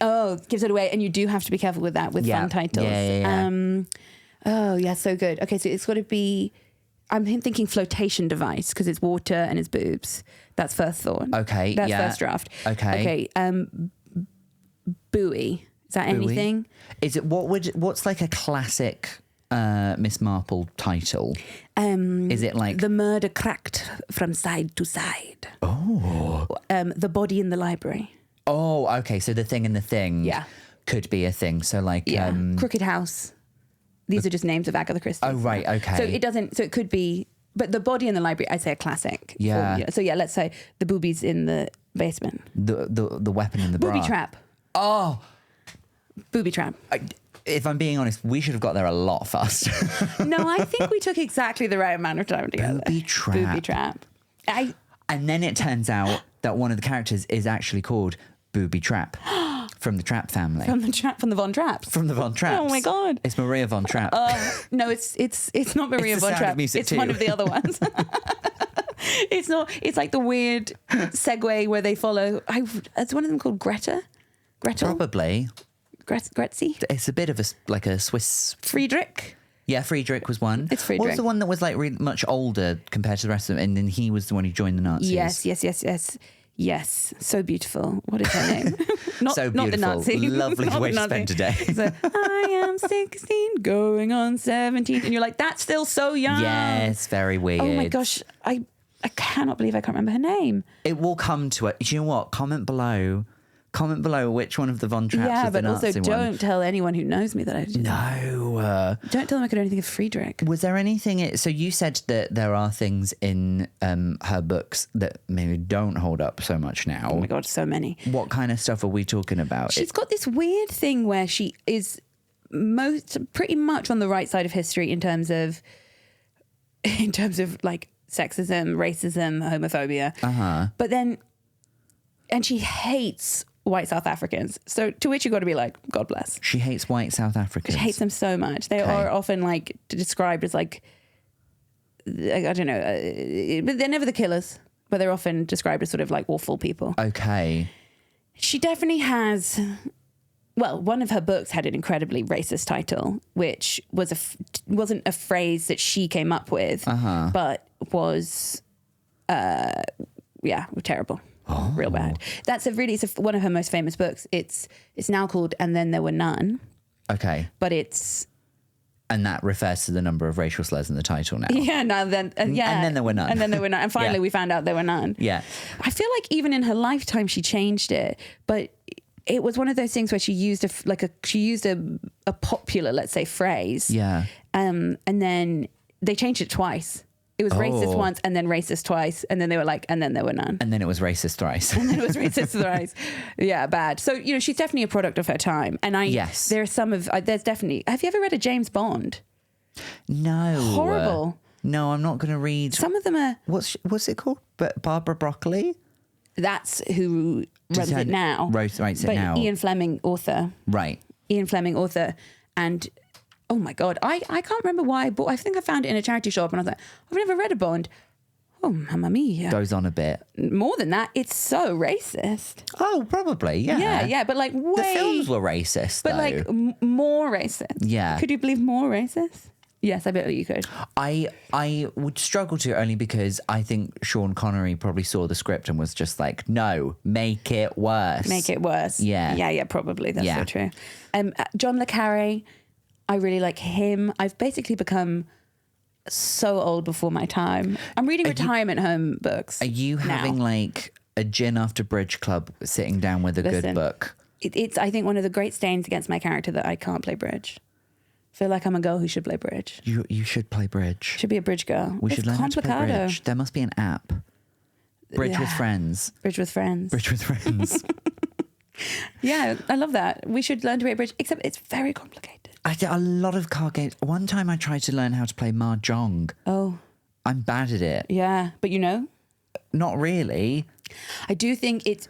gives it away. And you do have to be careful with that, with fun titles. Yeah. So good. Okay, so it's got to be, I'm thinking flotation device because it's water and it's boobs. That's first thought. Okay, That's first draft. Okay. Buoy. Is that anything? Is it, what's like a classic Miss Marple title? Is it like The Murder Cracked from Side to Side? Oh. The Body in the Library. Oh, okay. So The Thing in the Thing could be a thing. So like Crooked House. These are just names of Agatha Christie. Oh, right. Okay. So it could be, but The Body in the Library, I'd say a classic. Yeah. So let's say The Boobies in the Basement. The Weapon in the Bra. Booby Trap. Oh. Booby Trap. If I'm being honest, we should have got there a lot faster. No, I think we took exactly the right amount of time together. Booby Trap. Booby Trap. And then it turns out that one of the characters is actually called Booby Trap from the Trap family. From the Von Trapps. From the Von Trapps. Oh my God. It's Maria Von Trapp. No, it's not Maria It's Von The Sound of Trapp. Music It's too. one of the other ones. It's not. It's like the weird segue where they follow. Is one of them called Greta? Gretel? Probably. Gretzi? It's a bit of a Swiss. Friedrich? Yeah, Friedrich was one. It's Friedrich. What was the one that was like really much older compared to the rest of them? And then he was the one who joined the Nazis. Yes. So beautiful. What is her name? Not So beautiful. the Nazi. Lovely Not way the to spend Nazi. a day. So, I am 16, going on 17. And you're like, that's still so young. Yes, very weird. Oh my gosh. I cannot believe I can't remember her name. It will come to it. Do you know what? Comment below which one of the Von Trapps Yeah, was the but also Nazi don't one. tell anyone who knows me that I did. No. Don't tell them I could do anything of Friedrich. Was there anything... So you said that there are things in her books that maybe don't hold up so much now. Oh my God, so many. What kind of stuff are we talking about? She's got this weird thing where she is pretty much on the right side of history in terms of like sexism, racism, homophobia. But then, and she hates white South Africans. So to which you got to be like, God bless. She hates white South Africans. She hates them so much. They are often like described as like, I don't know, but they're never the killers, but they're often described as sort of like awful people. Okay. She definitely has. Well, one of her books had an incredibly racist title, which was wasn't a phrase that she came up with, but was, terrible, real bad. It's one of her most famous books. It's now called "And Then There Were None." Okay. But it's. And that refers to the number of racial slurs in the title now. Yeah, and then there were none. And then there were none. And finally we found out there were none. Yeah. I feel like even in her lifetime she changed it, but it was one of those things where she used a popular, let's say, phrase. Yeah. And then they changed it twice. It was racist once and then racist twice. And then they were like, and then there were none. And then it was racist thrice. And then it was racist thrice. Yeah, bad. So, she's definitely a product of her time. And there's definitely, have you ever read a James Bond? No. Horrible. No, I'm not going to read. Some of them are. What's it called? Barbara Broccoli? That's who runs it now. Writes it now. Ian Fleming, author. Right. Ian Fleming, author. And oh my God, I can't remember why I bought. I think I found it in a charity shop and I was like, I've never read a Bond. Oh, mamma mia. Goes on a bit. More than that, it's so racist. Oh, probably, yeah. Yeah, but like way... The films were racist, but though. like more racist. Yeah. Could you believe more racist? Yes, I bet you could. I would struggle to, only because I think Sean Connery probably saw the script and was just like, no, make it worse. Make it worse. Yeah. Yeah, probably. That's so true. John le Carré, I really like him. I've basically become so old before my time. I'm reading retirement home books. Are you having like a gin after bridge club sitting down with a good book? It's, I think, one of the great stains against my character that I can't play bridge. I feel like I'm a girl who should play bridge. You should play bridge. Should be a bridge girl. We should learn how to play bridge. There must be an app. Bridge with friends. Bridge with friends. Bridge with friends. Yeah, I love that. We should learn to play bridge, except it's very complicated. I did a lot of card games. One time I tried to learn how to play mahjong. Oh. I'm bad at it. Yeah, but Not really. I do think it's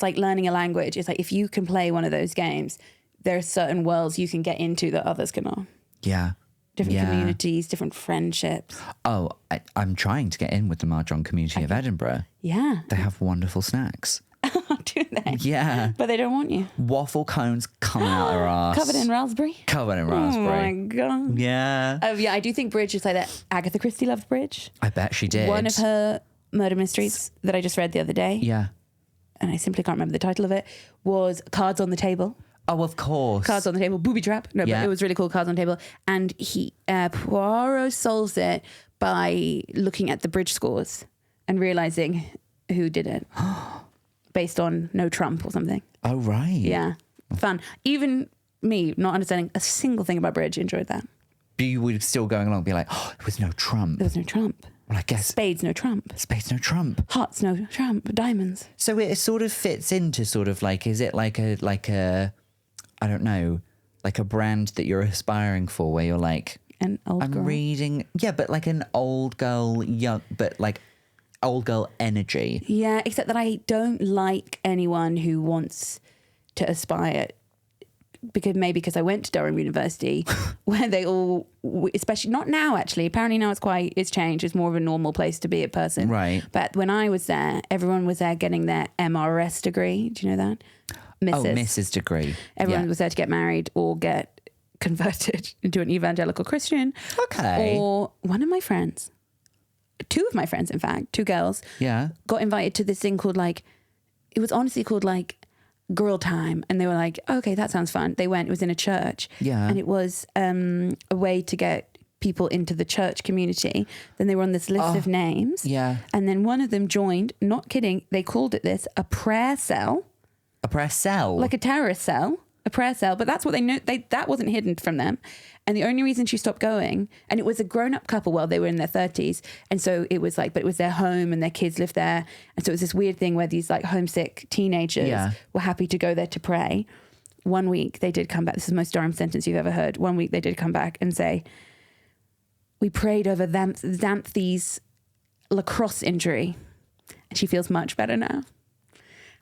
like learning a language. It's like if you can play one of those games, there are certain worlds you can get into that others cannot. Yeah. Different communities, different friendships. Oh, I'm trying to get in with the mahjong community of Edinburgh. Yeah. They have wonderful snacks. Do Yeah. But they don't want you. Waffle cones coming out their ass. Covered in raspberry. Covered in Oh raspberry. my God. Yeah. Yeah, I do think bridge is like that. Agatha Christie loved bridge. I bet she did. One of her murder mysteries that I just read the other day, Yeah. and I simply can't remember the title of it, was Cards on the Table. Oh, of course. Cards on the Table, booby trap. No, Yeah. but it was really cool, Cards on the Table. And Poirot solves it by looking at the bridge scores and realizing who did it based on no Trump or something. Oh, right. Yeah. Fun. Even me, not understanding a single thing about bridge, enjoyed that. But you would still going along be like, oh, there was no Trump. There was no Trump. Well, I guess. Spades, no Trump. Spades, no Trump. Hearts, no Trump. Diamonds. So it sort of fits into sort of like, is it like a, I don't know, like a brand that you're aspiring for where you're like, An old I'm girl. reading, yeah, but like an old girl, young, but like old girl energy. Yeah, except that I don't like anyone who wants to aspire, because I went to Durham University where they all, especially not now actually, apparently now it's changed, it's more of a normal place to be a person. Right. But when I was there, everyone was there getting their MRS degree. Do you know that? Oh, Mrs. degree. Everyone Yeah. was there to get married or get converted into an evangelical Christian. Okay. Or one of my friends, two of my friends, in fact, two girls, Yeah. got invited to this thing called it was honestly called Girl Time. And they were like, okay, that sounds fun. They went, it was in a church. Yeah. And it was a way to get people into the church community. Then they were on this list of names. Yeah. And then one of them joined, not kidding, they called it this, a prayer cell. A press cell. Like a terrorist cell, a prayer cell, but that's what they knew. That wasn't hidden from them. And the only reason she stopped going, and it was a grown-up couple, well, they were in their 30s. And so it was but it was their home and their kids lived there. And so it was this weird thing where these homesick teenagers were happy to go there to pray. One week they did come back. This is the most Durham sentence you've ever heard. One week they did come back and say, we prayed over Xanthi's lacrosse injury. And she feels much better now.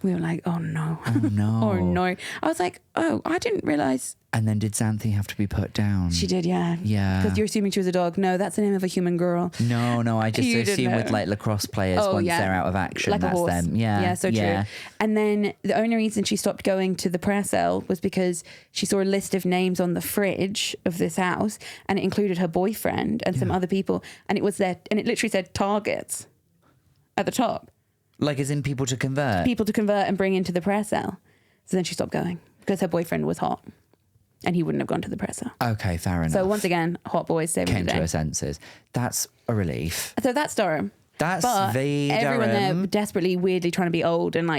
We were like, oh no. Oh no. Oh no. I was like, oh, I didn't realise. And then did Xanthi have to be put down? She did, yeah. Yeah. Because you're assuming she was a dog. No, that's the name of a human girl. No, I just You didn't assume with know. like lacrosse players once they're out of action, like that's a horse. them. Yeah. Yeah, so true. And then the only reason she stopped going to the prayer cell was because she saw a list of names on the fridge of this house, and it included her boyfriend and some other people, and it was there, and it literally said targets at the top. Like as in people to convert? People to convert and bring into the prayer cell. So then she stopped going because her boyfriend was hot and he wouldn't have gone to the prayer cell. Okay, fair enough. So once again, hot boys saving Came the to day. her senses. That's a relief. So that's Durham. That's But the everyone there Durham. desperately, weirdly trying to be old and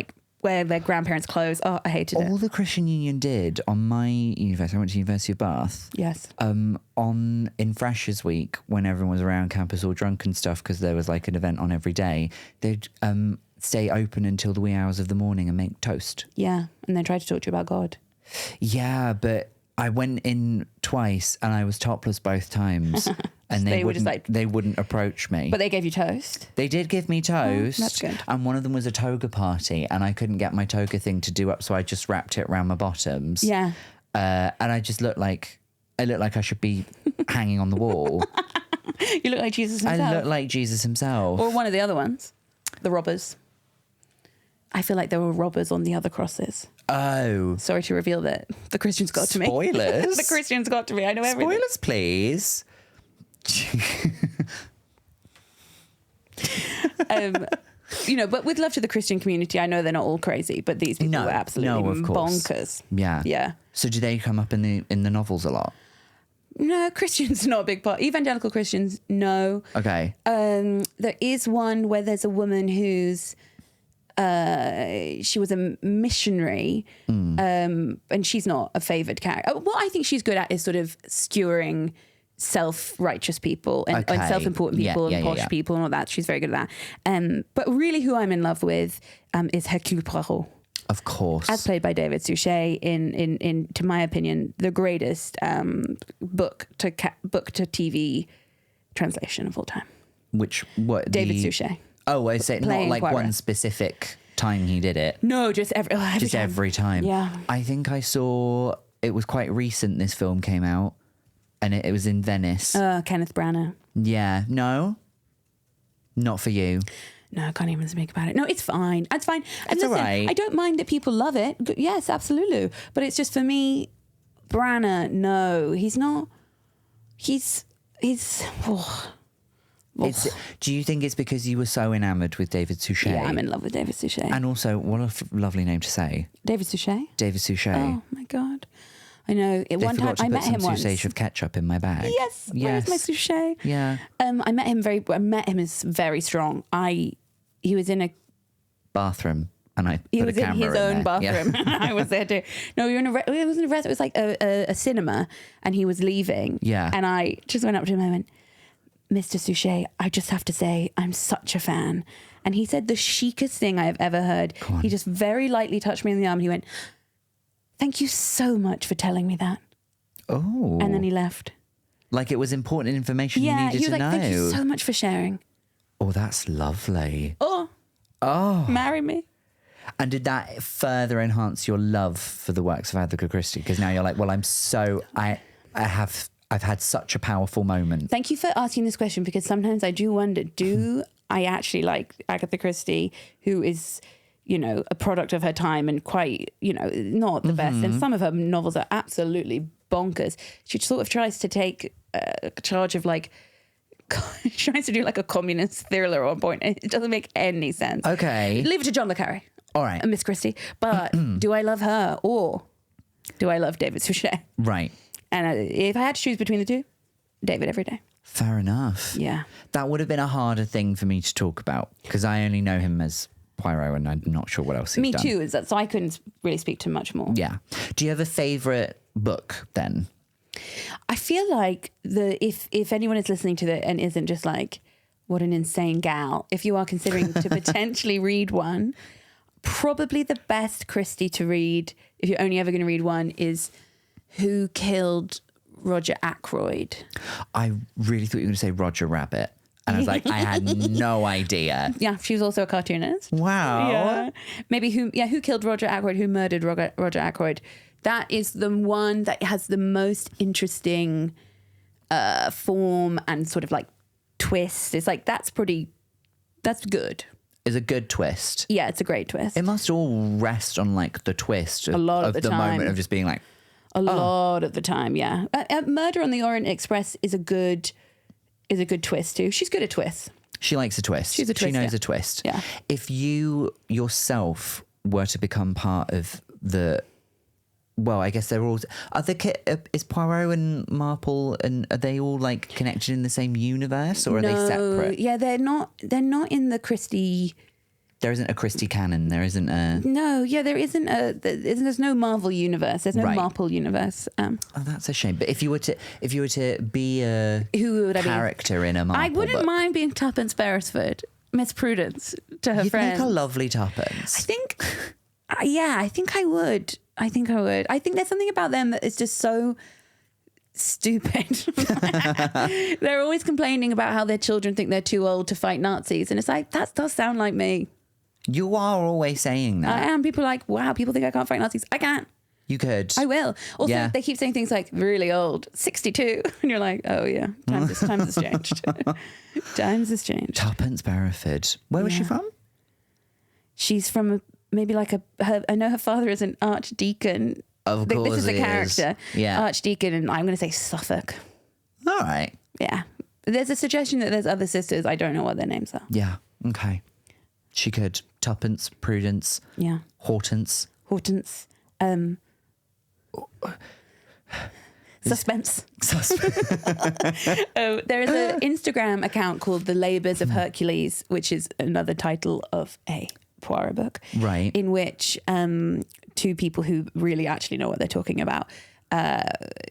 wear their grandparents' clothes. Oh, I hated All it. the Christian Union did on my university, I went to University of Bath, Yes. in Freshers Week, when everyone was around campus all drunk and stuff, because there was like an event on every day, they'd stay open until the wee hours of the morning and make toast. Yeah. And then try to talk to you about God. Yeah, but I went in twice and I was topless both times. And They were just they wouldn't approach me. But they gave you toast. They did give me toast. that's good. And one of them was a toga party and I couldn't get my toga thing to do up, so I just wrapped it around my bottoms. Yeah. And I just looked like I should be hanging on the wall. You look like Jesus himself. I look like Jesus himself. Or one of the other ones. The robbers. I feel like there were robbers on the other crosses. Oh. Sorry to reveal that. The Christians got to me. Spoilers? The Christians got to me. I know everything. Spoilers, please. But with love to the Christian community, I know they're not all crazy, but these people were absolutely of course. bonkers. Yeah. Yeah. So do they come up in the novels a lot? No, Christians are not a big part. Evangelical Christians, no. Okay. There is one where there's a woman who's she was a missionary, and she's not a favoured character. What I think she's good at is sort of skewering self-righteous people and Okay. self-important Yeah, people yeah, and yeah, posh yeah. people and all that. She's very good at that. But really who I'm in love with is Hercule Poirot. Of course. As played by David Suchet in to my opinion, the greatest book to TV translation of all time. David Suchet. Oh, I say not Playing like Poirot. one specific time he did it. No, just every time. Yeah. I think I saw it was quite recent. This film came out, and it was in Venice. Kenneth Branagh. Yeah. No. Not for you. No, I can't even speak about it. No, it's fine. It's fine. And It's all right. I don't mind that people love it. Yes, absolutely. But it's just for me, Branagh, no, he's not. He's. Do you think it's because you were so enamoured with David Suchet? Yeah, I'm in love with David Suchet. And also, what a lovely name to say. David Suchet? David Suchet. Oh, my God. I know. One time I met him once. Suchet of ketchup in my bag. Yes. Where's my Suchet? Yeah. I met him as very strong. He was in a bathroom. And he was in his own bathroom. Yeah. I was there too. No, it was like a cinema, and he was leaving. Yeah. And I just went up to him and I went, Mr. Suchet, I just have to say, I'm such a fan. And he said the chicest thing I have ever heard. He just very lightly touched me on the arm and he went, thank you so much for telling me that. Oh. And then he left. Like it was important information you needed he was to like, know. thank you so much for sharing. Oh, that's lovely. Oh. Marry me. And did that further enhance your love for the works of Agatha Christie? Because now you're like, well, I've had such a powerful moment. Thank you for asking this question, because sometimes I do wonder, do I actually like Agatha Christie, who is, a product of her time and quite, not the best. And some of her novels are absolutely bonkers. She sort of tries to take charge of she tries to do like a communist thriller at one point. And it doesn't make any sense. Okay. Leave it to John le Carré. All right. And Miss Christie. But do I love her or do I love David Suchet? Right. And if I had to choose between the two, David every day. Fair enough. Yeah. That would have been a harder thing for me to talk about because I only know him as Poirot and I'm not sure what else he's done. Me too. So I couldn't really speak to much more. Yeah. Do you have a favourite book then? I feel like if anyone is listening to it and isn't just like, what an insane gal, if you are considering to potentially read one, probably the best Christie to read, if you're only ever going to read one, is Who Killed Roger Ackroyd? I really thought you were going to say Roger Rabbit. And I was like, I had no idea. Yeah, she was also a cartoonist. Wow. Yeah. Maybe Who Killed Roger Ackroyd, Who Murdered Roger Ackroyd. That is the one that has the most interesting form and sort of like twist. It's like, that's good. Is a good twist. Yeah, it's a great twist. It must all rest on like the twist a lot of the time. moment of just being like, a lot of the time, yeah. Murder on the Orient Express is a good twist too. She's good at twists. She likes a twist. She's a twist. She knows a twist. Yeah. If you yourself were to become part of the, well, I guess they're all. Is Poirot and Marple, and are they all like connected in the same universe, or are they separate? Yeah, they're not. They're not in the Christie. There isn't a Christie canon. There isn't a. No, yeah, there isn't a. There's no Marvel universe. There's no Marple universe. Oh, that's a shame. But if you were to be a who would character in a Marple I wouldn't book, mind being Tuppence Beresford, Miss Prudence to her you'd friends. make a lovely Tuppence. I think. Yeah, I think I would. I think there's something about them that is just so stupid. They're always complaining about how their children think they're too old to fight Nazis. And it's like, that does sound like me. You are always saying that. I am. People are like, wow, people think I can't fight Nazis. I can't. You could. I will. Also, Yeah. they keep saying things like really old, 62. And you're like, oh yeah, times has changed. Times has changed. Tuppence Beresford. Where was she from? She's from I know her father is an archdeacon. Of course this is a he is. character. Yeah. Archdeacon, and I'm going to say Suffolk. All right. Yeah. There's a suggestion that there's other sisters. I don't know what their names are. Yeah. Okay. She could. Tuppence, Prudence. Yeah. Hortense. Suspense. There is an Instagram account called The Labours of Hercules, which is another title of a Poirot book. Right. In which two people who really actually know what they're talking about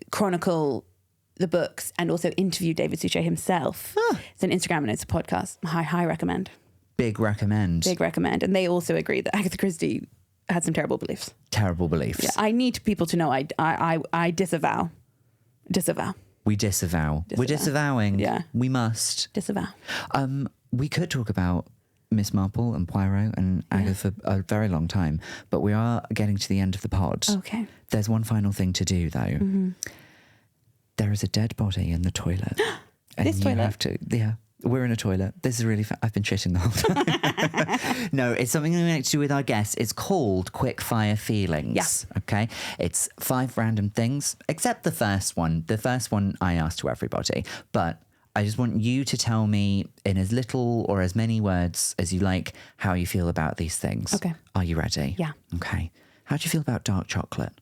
chronicle the books and also interview David Suchet himself. It's an Instagram and it's a podcast. High recommend. Big recommend. And they also agree that Agatha Christie had some terrible beliefs. Terrible beliefs. Yeah, I need people to know I disavow. We disavow. We're disavowing. Yeah. We must. Disavow. We could talk about Miss Marple and Poirot and Agatha for a very long time, but we are getting to the end of the pod. Okay. There's one final thing to do, though. Mm-hmm. There is a dead body in the toilet. And This you toilet? have to, yeah. We're in a toilet. This is really I've been shitting the whole time. No, it's something we like to do with our guests. It's called Quick Fire Feelings. Yeah. Okay? It's 5 random things, except the first one. The first one I asked to everybody. But I just want you to tell me in as little or as many words as you like how you feel about these things. Okay. Are you ready? Yeah. Okay. How do you feel about dark chocolate?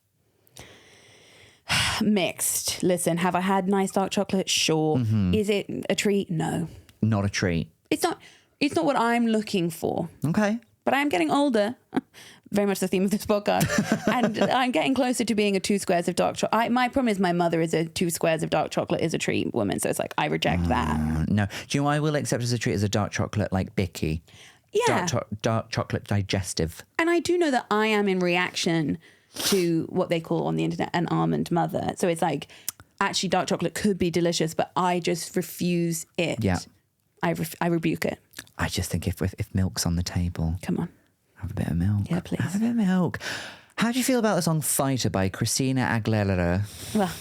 Mixed. Listen, have I had nice dark chocolate? Sure. Is it a treat? No. Not a treat. It's not what I'm looking for. Okay. But I am getting older. Very much the theme of this podcast. And I'm getting closer to being a 2 squares of dark chocolate. My problem is my mother is a 2 squares of dark chocolate is a treat woman. So it's like, I reject that. No. Do you know what I will accept as a treat as a dark chocolate like Bicky? Yeah. Dark chocolate digestive. And I do know that I am in reaction to what they call on the internet an almond mother. So it's like, actually dark chocolate could be delicious, but I just refuse it. Yeah. I rebuke it. I just think if milk's on the table, Come on. have a bit of milk. Yeah, please. Have a bit of milk. How do you feel about the song Fighter by Christina Aguilera? Well,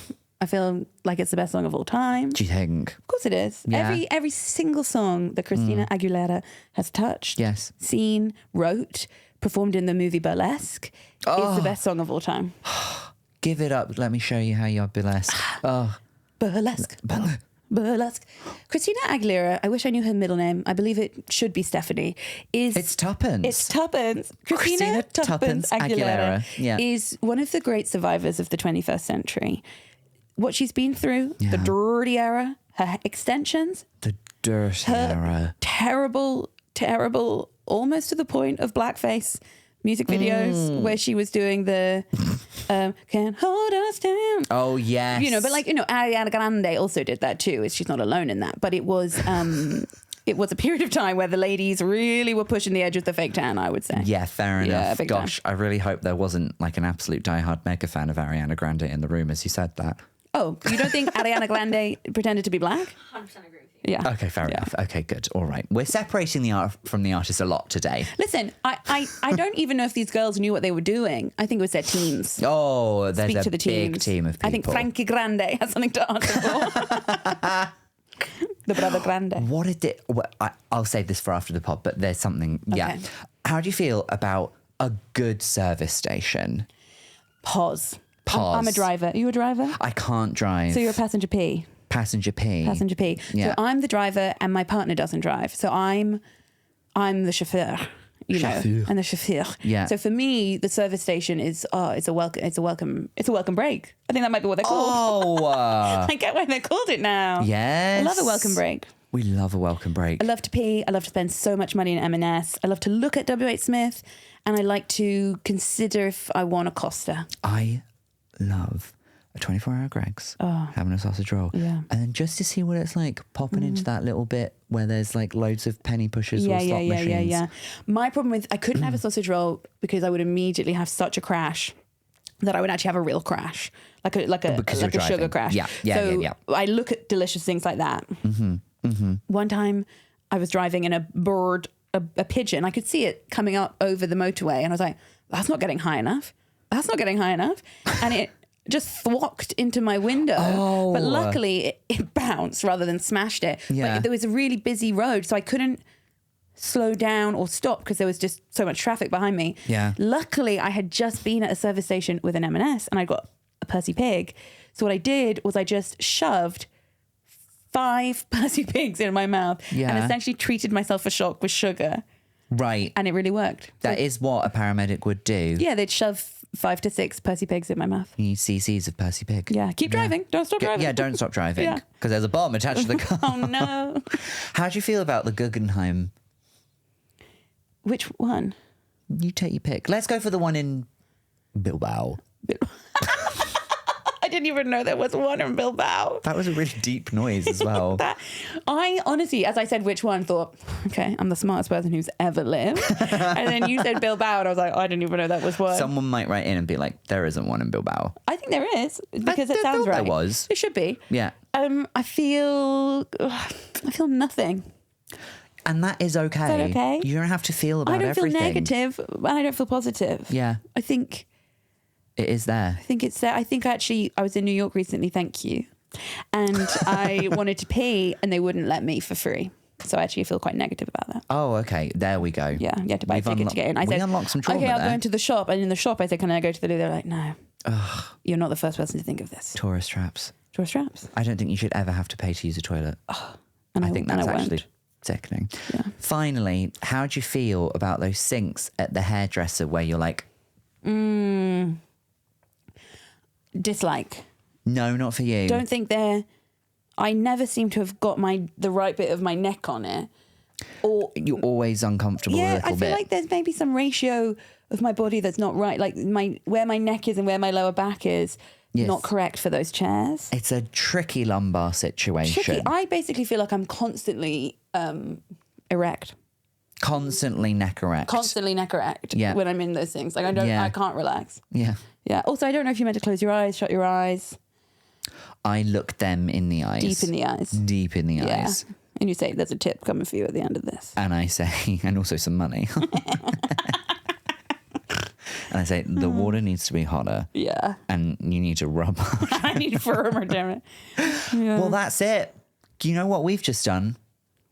I feel like it's the best song of all time. Do you think? Of course it is. Yeah. Every single song that Christina Aguilera has touched, Yes. seen, wrote, performed in the movie Burlesque is the best song of all time. Give it up. Let me show you how you're burlesque. Oh. Burlesque. Burlesque. Christina Aguilera, I wish I knew her middle name. I believe it should be Stephanie. It's Tuppence. It's Tuppence. Christina Tuppence Aguilera. Yeah. is one of the great survivors of the 21st century. What she's been through, the dirty era, her extensions, The dirty era. terrible, almost to the point of blackface music videos where she was doing the can't hold us down. Oh, yes. You know, but like, Ariana Grande also did that too. She's not alone in that. But it was a period of time where the ladies really were pushing the edge of the fake tan, I would say. Yeah, fair enough. big Gosh, I really hope there wasn't like an absolute diehard mega fan of Ariana Grande in the room as you said that. Oh, you don't think Ariana Grande pretended to be black? 100% agree with you. Yeah. Okay, fair enough. Okay, good. All right. We're separating the art from the artist a lot today. Listen, I don't even know if these girls knew what they were doing. I think it was their teams. Oh, there's Speak a to the big teams. team of people. I think Frankie Grande has something to answer for. The brother Grande. What did it... Well, I'll save this for after the pod, but there's something... Yeah. Okay. How do you feel about a good service station? Pause. Pause. I'm a driver. Are you a driver? I can't drive. So you're a passenger P. Passenger P. Passenger P. Yeah. So I'm the driver and my partner doesn't drive. So I'm the chauffeur. You know, Chauffeur. and the chauffeur. Yeah. So for me, the service station is it's a welcome break. I think that might be what they're called. Oh. I get why they called it now. Yes. I love a welcome break. We love a welcome break. I love to pee. I love to spend so much money in M&S. I love to look at W.H. Smith, and I like to consider if I want a Costa. I love a 24-hour Greggs, having a sausage roll. Yeah. And then just to see what it's like, popping into that little bit where there's like loads of penny pushers or slot machines. Yeah. My problem with I couldn't have a sausage roll because I would immediately have such a crash that I would actually have a real crash, like a sugar crash. Yeah. I look at delicious things like that. One time I was driving in a pigeon. I could see it coming up over the motorway, and I was like, "That's not getting high enough. That's not getting high enough," and it just thwacked into my window. Oh. But luckily, it bounced rather than smashed it. Yeah. But there was a really busy road, so I couldn't slow down or stop because there was just so much traffic behind me. Yeah. Luckily, I had just been at a service station with an M&S and I got a Percy Pig. So what I did was I just shoved 5 Percy Pigs in my mouth and essentially treated myself for shock with sugar. Right. And it really worked. That is what a paramedic would do. Yeah, they'd shove 5 to 6 Percy Pigs in my mouth. You need cc's of Percy Pig. Yeah, keep driving. Don't stop driving. Yeah, don't stop driving. Yeah. Because there's a bomb attached to the car. Oh, no. How do you feel about the Guggenheim? Which one? You take your pick. Let's go for the one in Bilbao. I didn't even know there was one in Bilbao. That was a really deep noise as well. I honestly, as I said which one, thought, okay, I'm the smartest person who's ever lived. And then you said Bilbao, and I was like, I didn't even know that was one. Someone might write in and be like, there isn't one in Bilbao. I think there is, because it I sounds thought right. there was. It should be. Yeah. I feel nothing. And that is okay. Is that okay? You don't have to feel about everything. I don't feel negative, and I don't feel positive. Yeah. I think It is there. it's there. I think actually I was in New York recently, thank you. And I wanted to pee and they wouldn't let me for free. So I actually feel quite negative about that. Oh, okay. There we go. Yeah, you had to buy a ticket to get in. I we said, unlocked some trauma okay, I'll there. go into the shop. And in the shop, I said, can I go to the loo? They're like, no. You're not the first person to think of this. Tourist traps. Tourist traps. I don't think you should ever have to pay to use a toilet. And I think that's actually won't. sickening. Yeah. Finally, how do you feel about those sinks at the hairdresser where you're like, Dislike. no, not for you? Don't think they're... I never seem to have got the right bit of my neck on it. Or You're always uncomfortable a yeah, little I feel bit. like there's maybe some ratio of my body that's not right. Like where my neck is and where my lower back is Yes. not correct for those chairs. It's a tricky lumbar situation. Tricky. I basically feel like I'm constantly erect. Constantly neck erect. Constantly neck erect Yeah. when I'm in those things. Like I can't relax. Yeah. Yeah. Also, I don't know if you're meant to close your eyes, shut your eyes. I look them in the eyes. Deep in the eyes. Deep in the Yeah. eyes. And you say, there's a tip coming for you at the end of this. And I say, and also some money. And I say, the water needs to be hotter. Yeah. And you need to rub. I need firmer, damn it. Yeah. Well, that's it. Do you know what we've just done?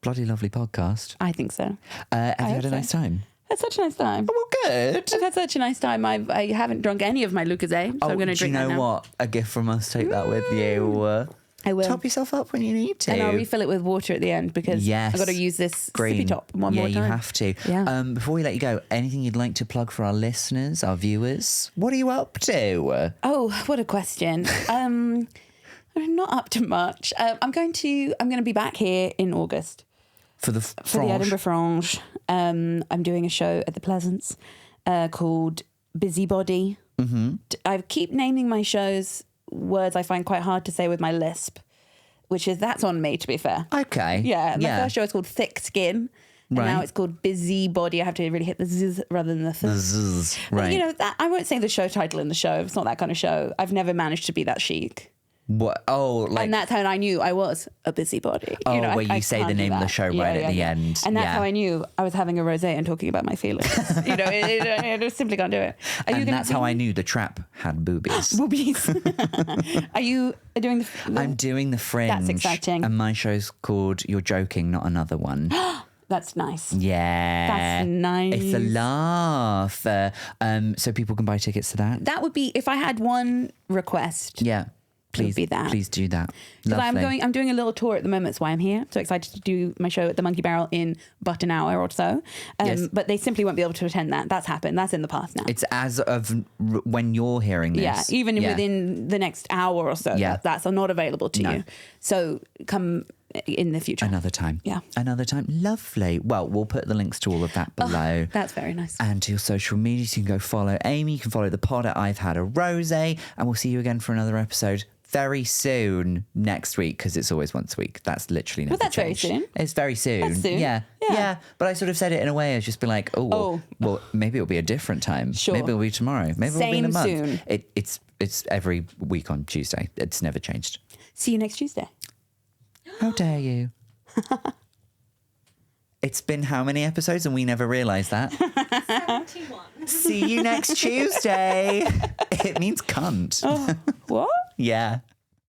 Bloody lovely podcast. I think so. Have you hope had a so. nice time? Had such a nice time. Well, good. I've had such a nice time. I haven't drunk any of my Lucozade, so I'm going to do you drink that know now. what? A gift from us. Take that with you. I will. Top yourself up when you need to. And I'll refill it with water at the end because Yes. I've got to use this Green. sippy top one more time. Yeah, you have to. Yeah. Before we let you go, anything you'd like to plug for our listeners, our viewers? What are you up to? Oh, what a question. I'm not up to much. I'm going to be back here in August For the for the Edinburgh Fringe. I'm doing a show at the Pleasance called Busybody. Mm-hmm. I keep naming my shows words I find quite hard to say with my lisp, that's on me, to be fair. Okay. Yeah, my first show is called Thick Skin, and Right. now it's called Busybody. I have to really hit the zzz rather than the th. Zzz, But, right. you know, that I won't say the show title in the show. It's not that kind of show. I've never managed to be that chic. What? Oh, like. And that's how I knew I was a busybody. Oh, you know, where I you say the can't do name of the that. show right at the end. And that's Yeah. how I knew I was having a rosé and talking about my feelings. You know, I just simply can't do it. And that's how I knew the trap had boobies. Boobies. Are you doing the... I'm doing the Fringe. That's exciting. And my show's called You're Joking, Not Another One. That's nice. Yeah. That's nice. It's a laugh. So people can buy tickets to that. That would be, if I had one request... Yeah. Please, be that. please do that. Because Lovely. I'm doing a little tour at the moment. That's why I'm here. So excited to do my show at the Monkey Barrel in but an hour or so. Yes. But they simply won't be able to attend that. That's happened. That's in the past now. It's as of when you're hearing this. Yeah, even within the next hour or so. Yeah. That's not available to you. So come in the future. Another time. Yeah. Another time. Lovely. Well, we'll put the links to all of that below. That's very nice. And to your social media, so you can go follow Amy. You can follow the pod at I've Had a Rosé. And we'll see you again for another episode very soon next week, because it's always once a week. That's literally never that's very changed. soon. It's very soon. That's soon. Yeah. Yeah. Yeah. But I sort of said it in a way as just be like, well, maybe it'll be a different time. Sure. Maybe it'll be tomorrow. Maybe it'll be in a month. Same soon. It's every week on Tuesday. It's never changed. See you next Tuesday. How dare you? It's been how many episodes and we never realised that? 71. See you next Tuesday. It means cunt. What? Yeah.